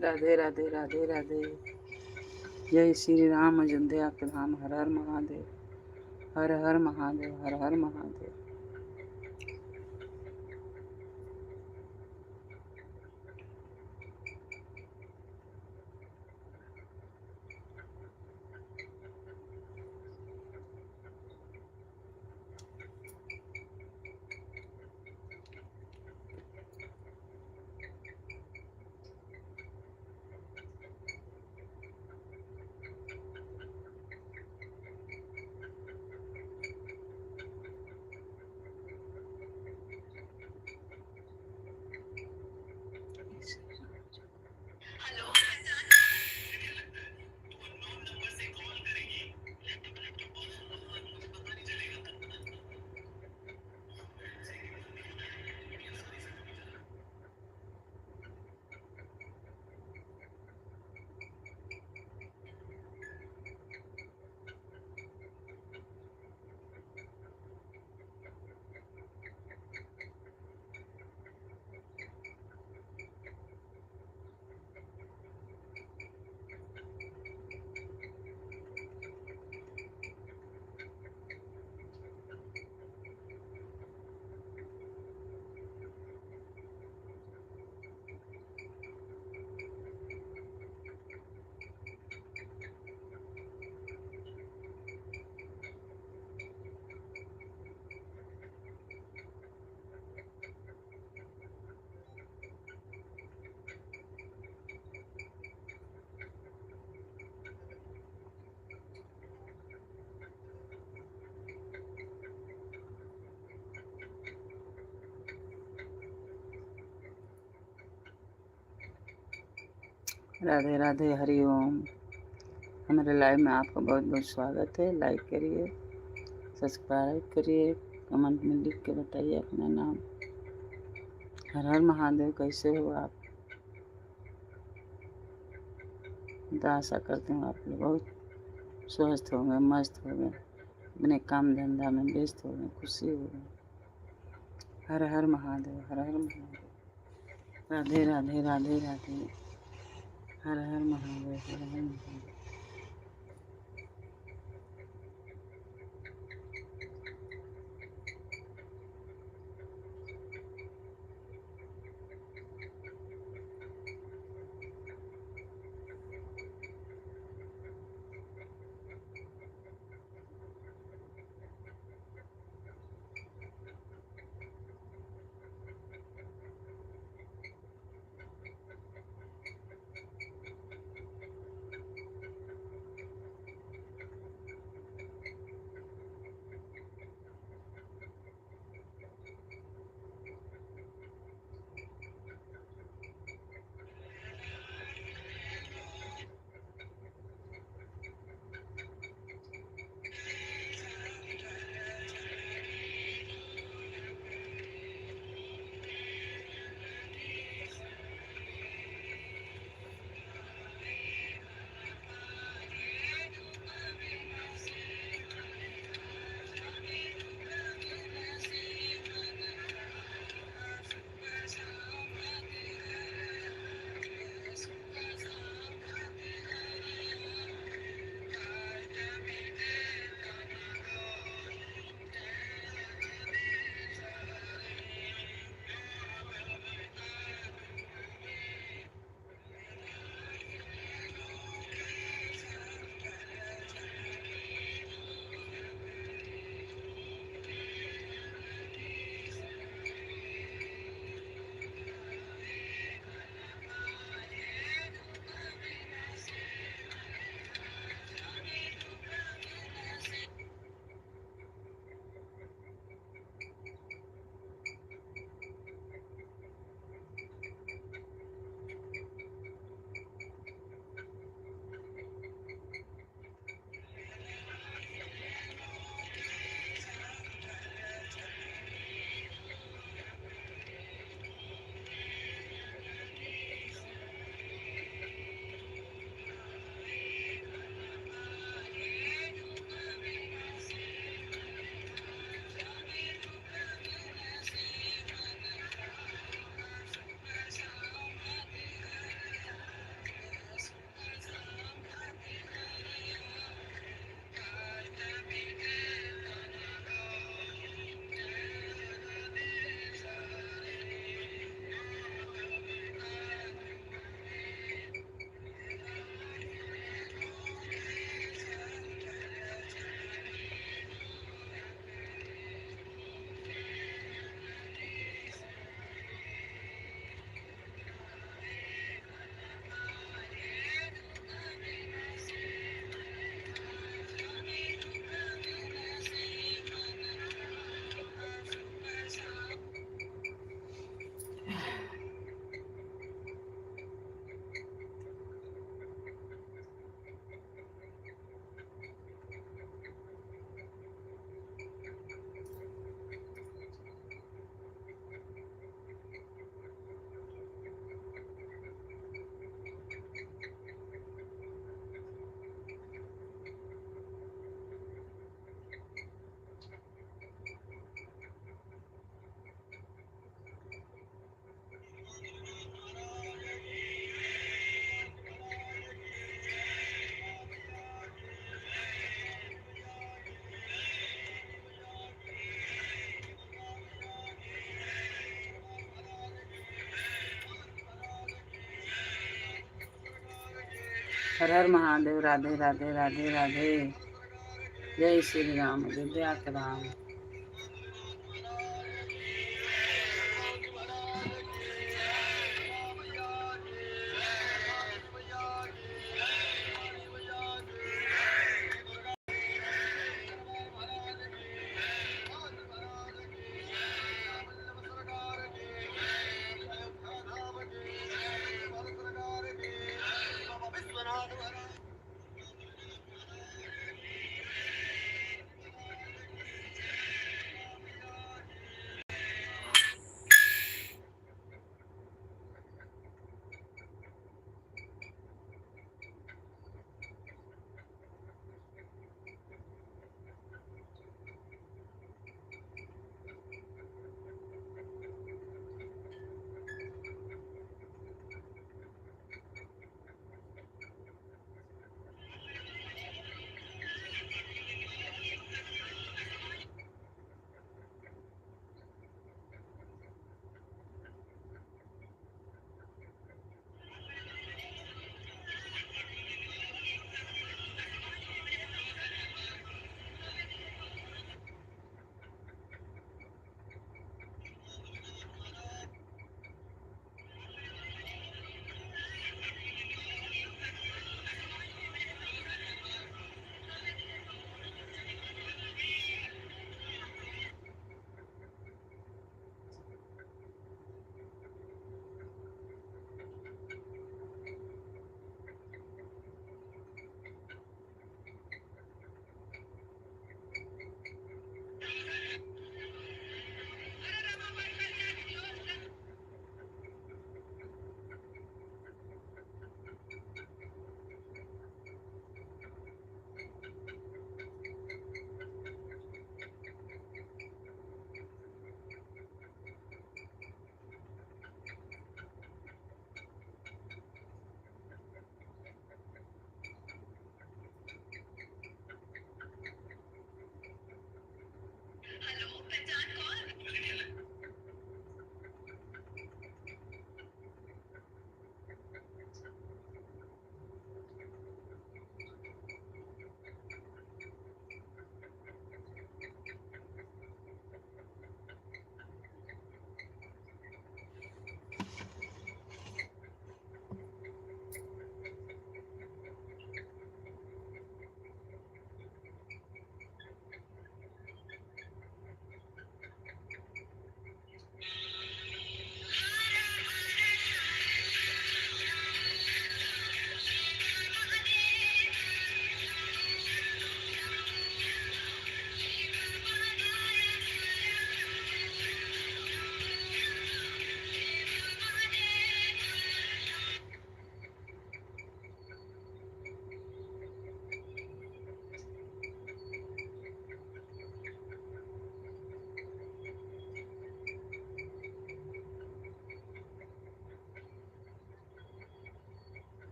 S1: राधे राधे राधे राधे। जय श्री राम अयोध्या के धाम। हर हर महादेव, हर हर महादेव, हर हर महादेव। राधे राधे, हरि ओम। हमारे लाइव में आपका बहुत बहुत स्वागत है। लाइक करिए, सब्सक्राइब करिए, कमेंट में लिख के बताइए अपना नाम। हर हर महादेव। कैसे हो आप? तो आशा करते हूँ आप लोग बहुत स्वस्थ हो गए, मस्त हो गए, अपने काम धंधा में व्यस्त हो गए, खुशी हो गए। हर हर महादेव, हर हर महादेव। राधे राधे राधे राधे। हर हर महादेव, हर हर महादेव। हर हर महादेव। राधे राधे राधे राधे। जय श्री राम। अयोध्या के राम।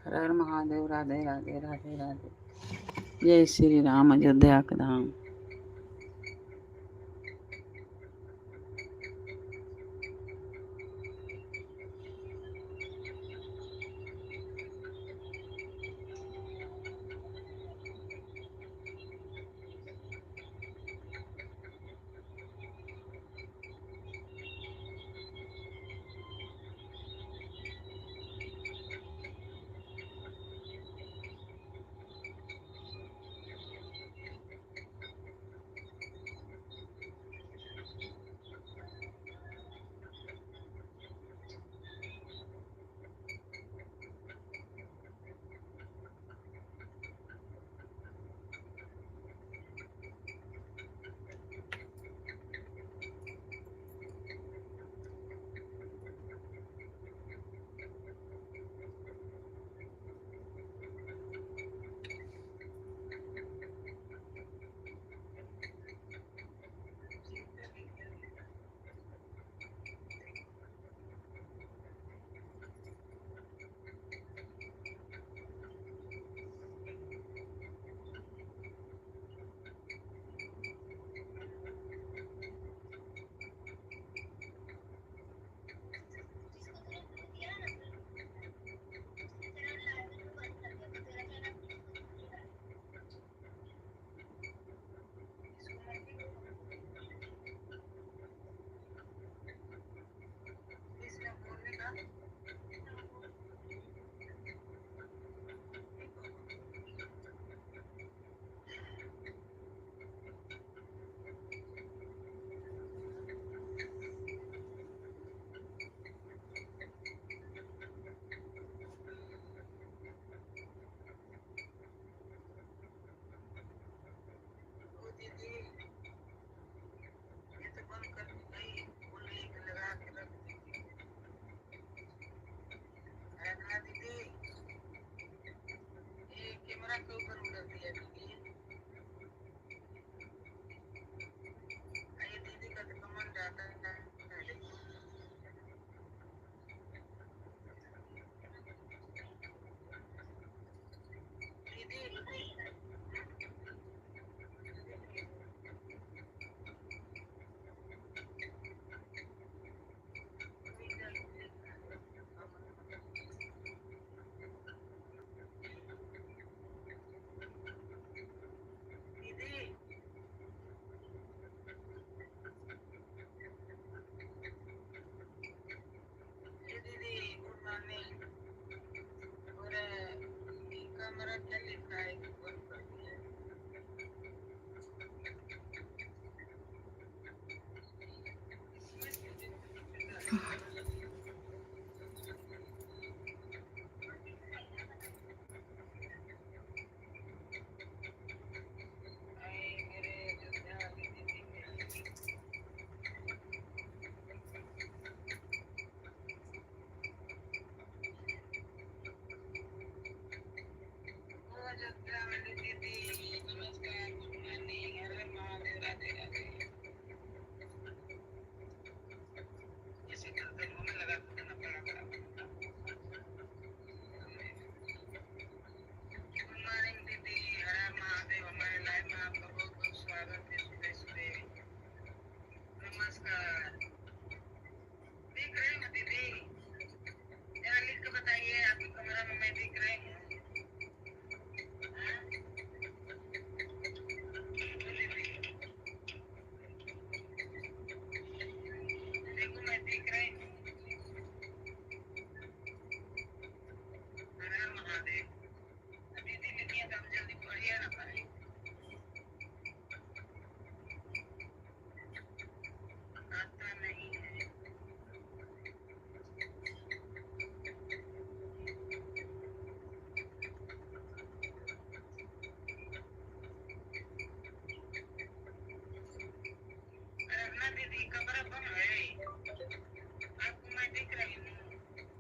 S1: हर हर महादेव। राधे राधे राधे राधे। जय श्री राम। अयोध्या का धाम।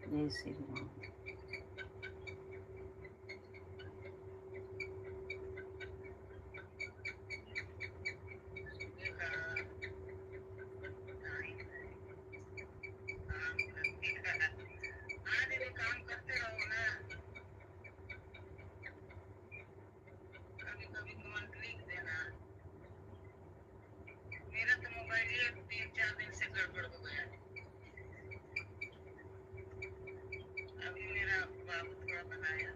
S1: जय श्री राम। लिए 3-4 दिन से गड़बड़ हो गया। अभी मेरा बाबू थोड़ा बनाया।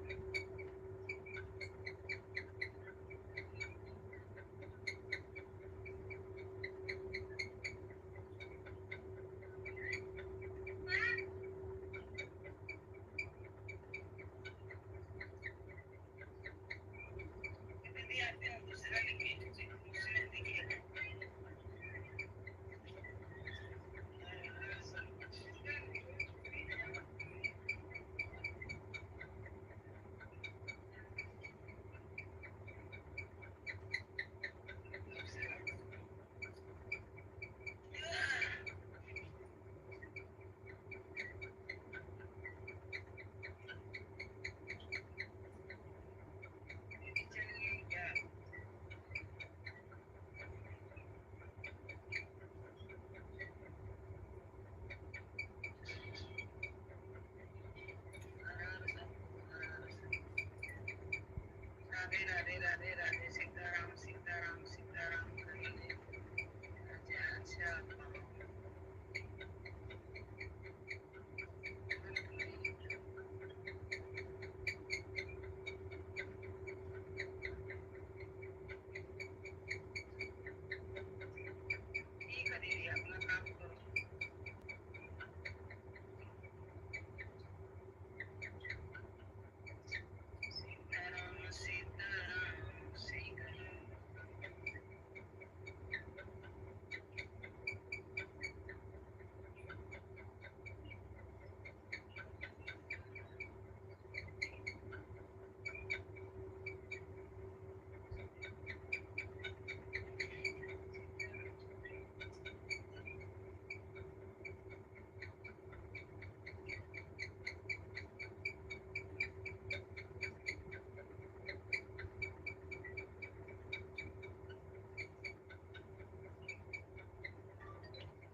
S1: दीदी आते हैं दूसरा लिखिए, उसमें लिखिएगा। चलिए क्या राधे राधे राधे राधे सीताराम सीताराम सीताराम कहिए। अच्छा अच्छा ठीक है दीदी अपना काम करो। सीताराम सीताराम सीताराम।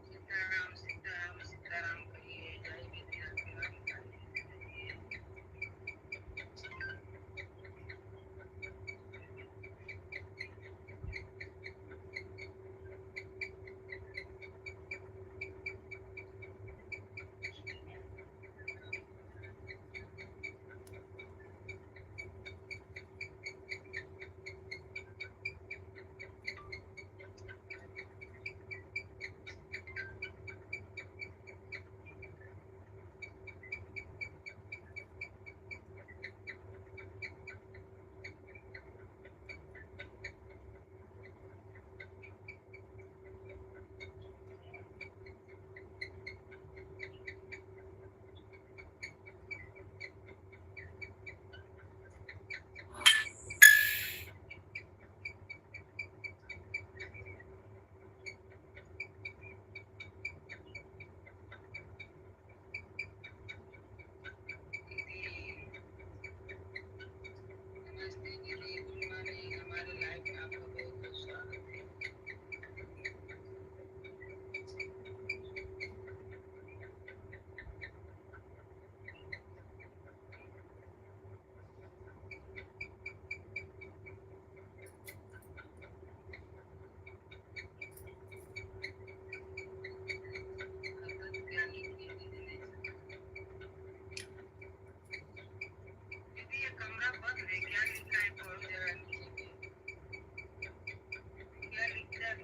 S1: सीताराम सीताराम सीताराम कहिए। जय विद्या कहिए। नमस्ते दीदी गुड मॉर्निंग। हमारे लाइफ में आपका बहुत बहुत स्वागत है। क्या लिखिए दीदी ने। दीदी ये कमरा बंद है, क्या लिखा है पढ़ो जरा नीचे पे। क्या लिखा है।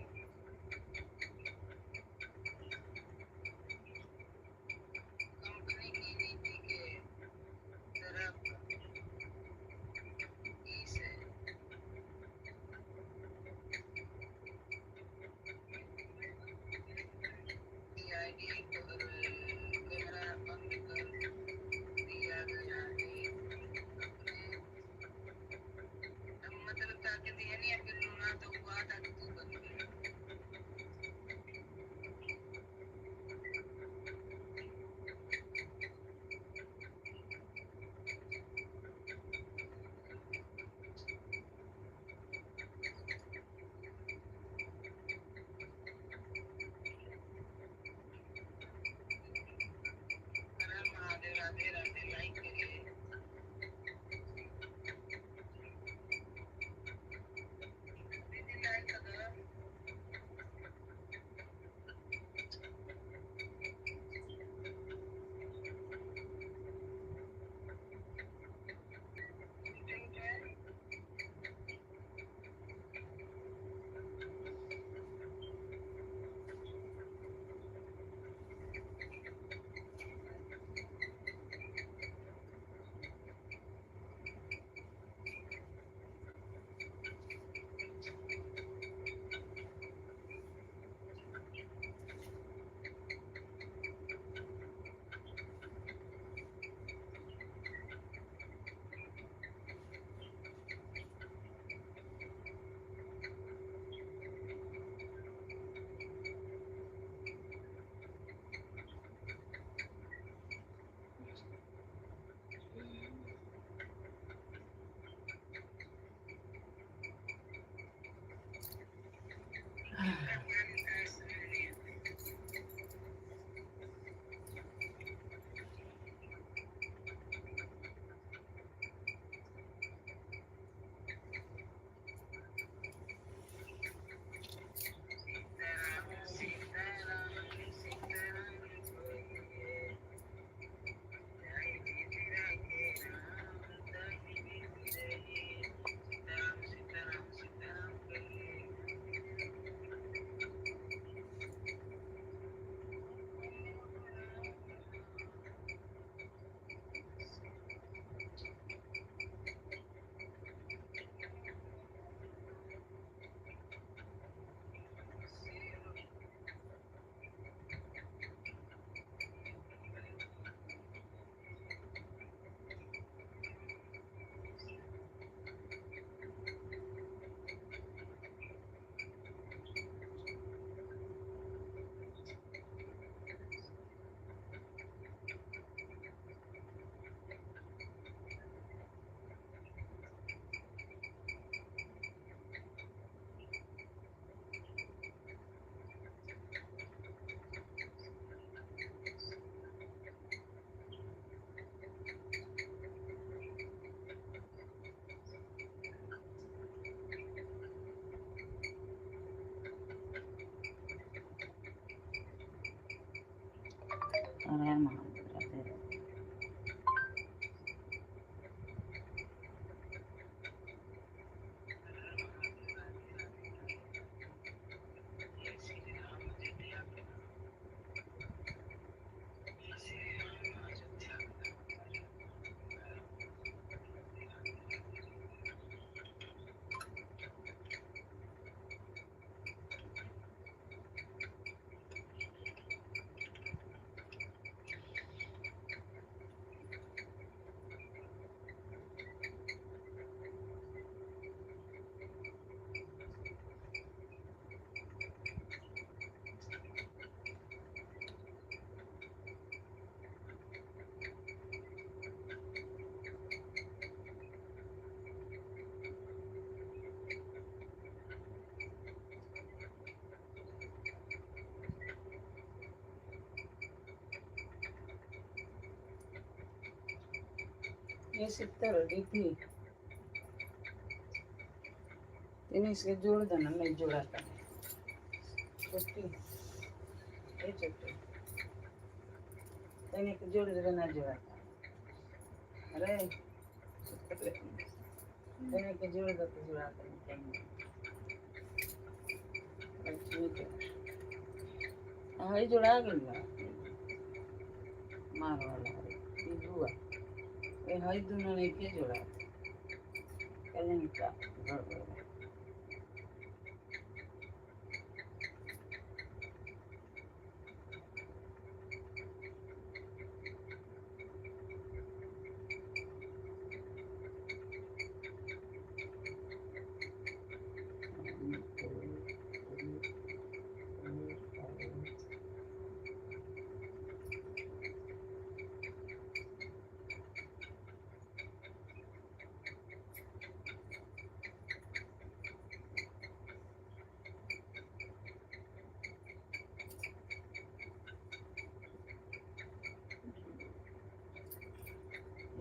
S1: कंपनी की नीति के तरफ ई से आईडी पर कैमरा बंद कर दिया गया है। अब मतलब ताकि दिया नहीं अगर लूना तो हुआ था कि तू बन गया। हर हर महादेव राधे राधे लाइक करिए। दीदी लाइक करो। Ahora vamos a ver. ये 70 DP tienes que जोड़ देना, नहीं जोड़ा था चुट्टी ये चुट्टी tienes que जोड़ देना जोड़ा था अरे tienes que जोड़ दे तो जोड़ा था ठीक है हाई जोड़ा गया मार वाला ये हुआ ये हाई दोनों ने के जोड़ा कहीं का गड़बड़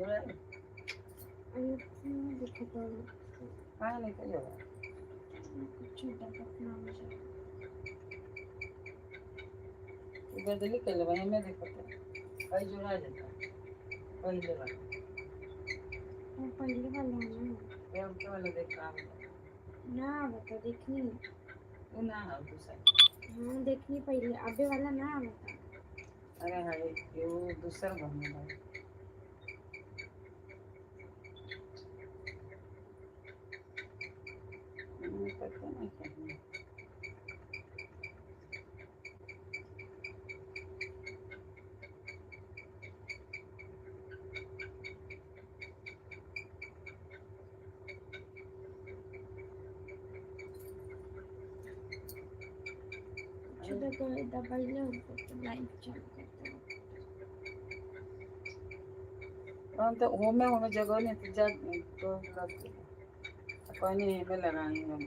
S1: जोड़ा कहाँ नहीं का जोड़ा इधर दिल्ली कर ले वहीं में देखो तो कई जोड़ा जाता पहले वाला
S3: पहले वाला ना
S1: ये अब वाला देख काम
S3: ना बता देखनी
S1: वो ना है दूसरा
S3: हाँ देखनी पहले अबे वाला ना बता
S1: अरे हाँ ये वो दूसरा बनने वाला पता नहीं क्या
S3: दबाइले उनको तो लाइव चालू करते हो
S1: हम तो होमे जगह नहीं तो जा तो लग पानी में लगाएंगे हम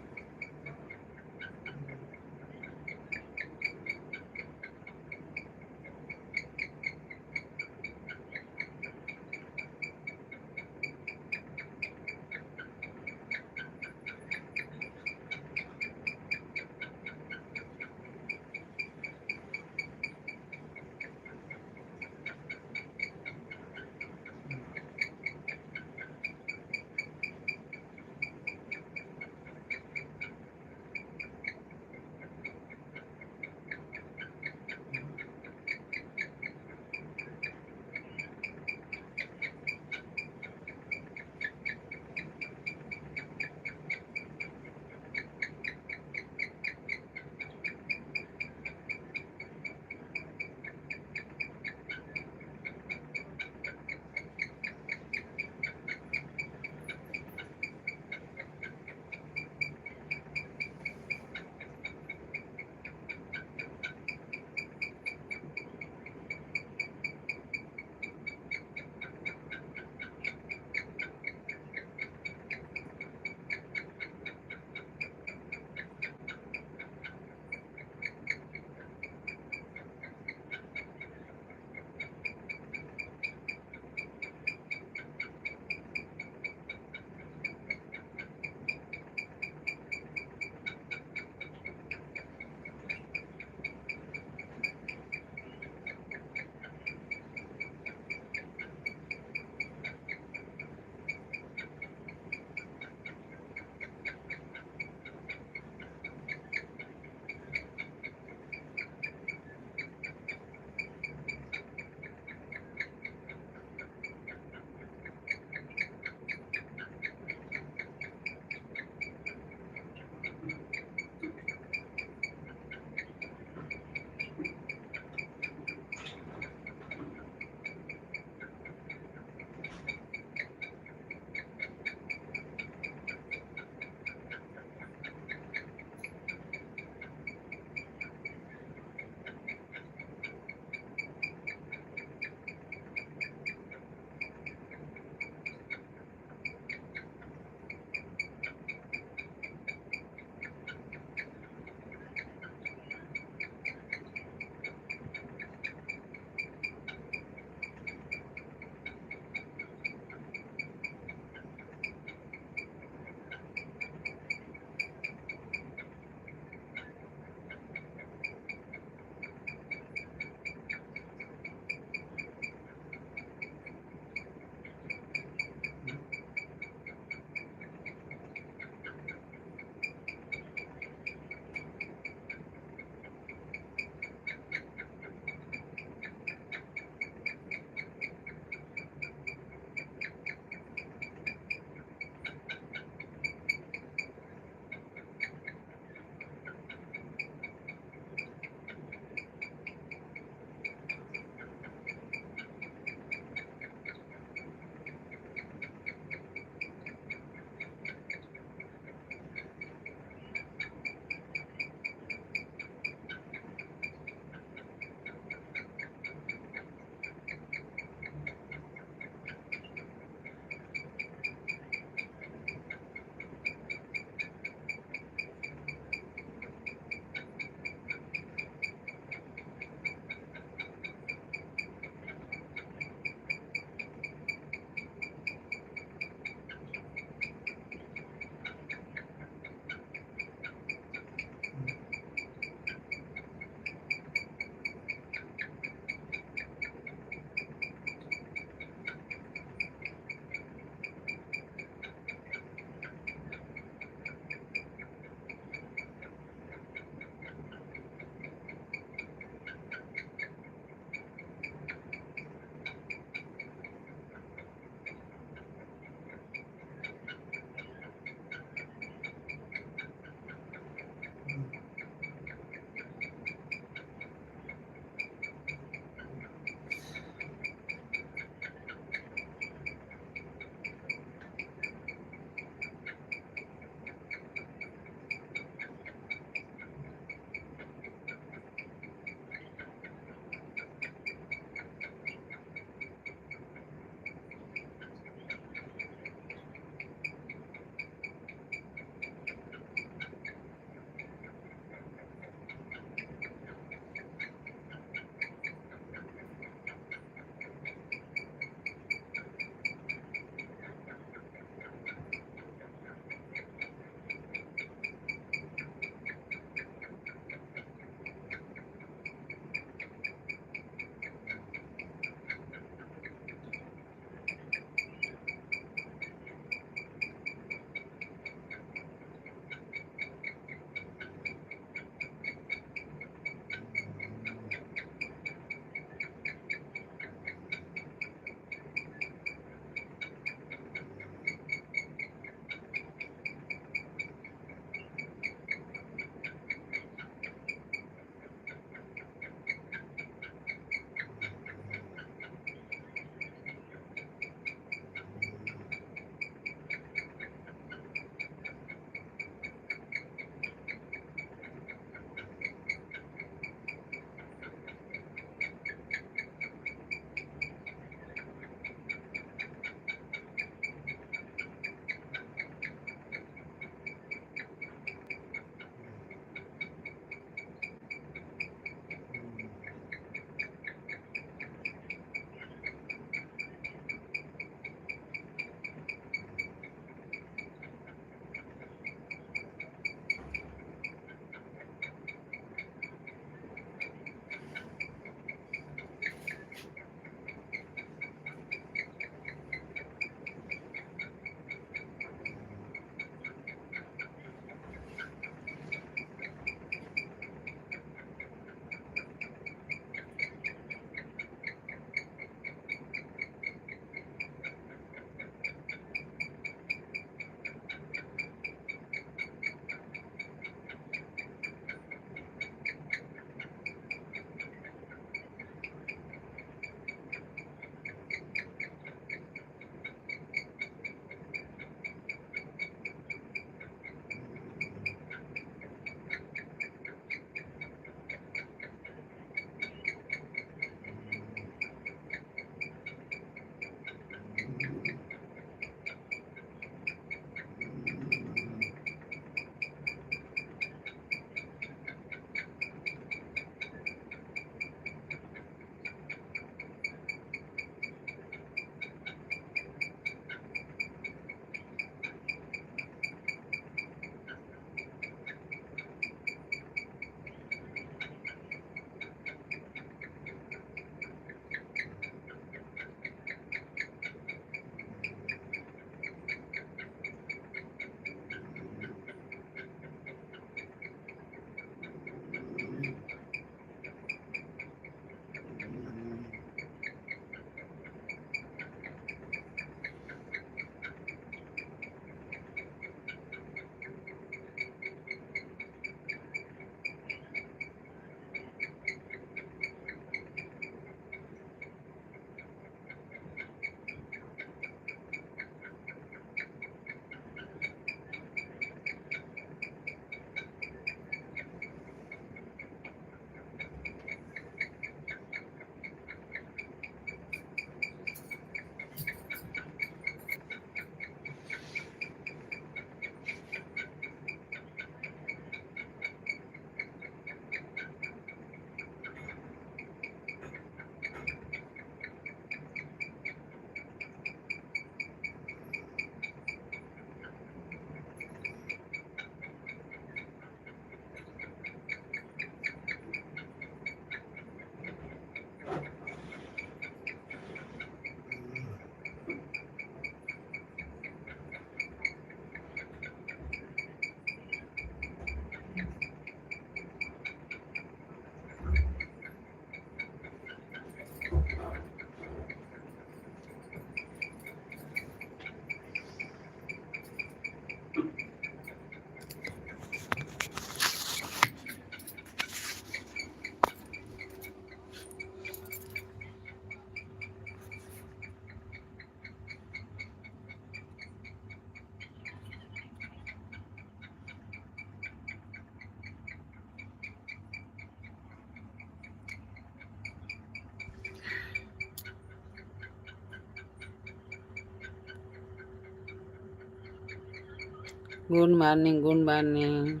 S1: गुड मॉर्निंग, गुड मॉर्निंग।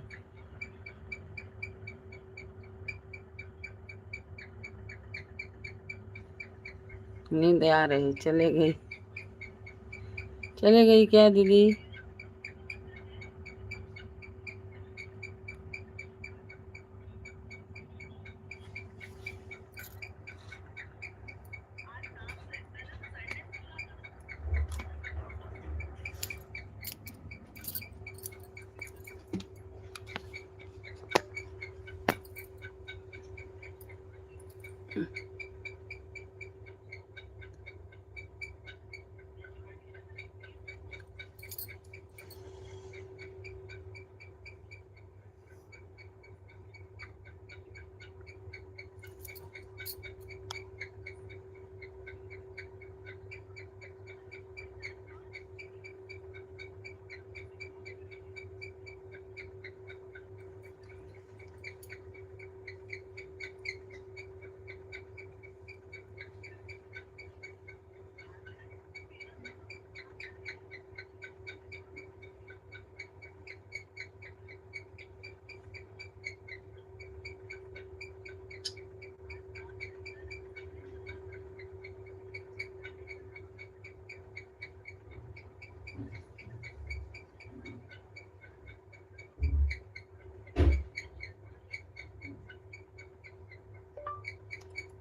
S1: नींद आ रही, चले गई क्या दीदी?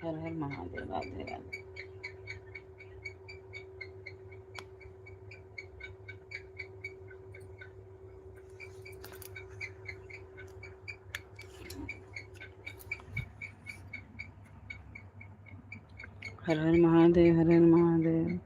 S1: हर हर महादेव, राधे राधे। हर हर महादेव, हर हर महादेव।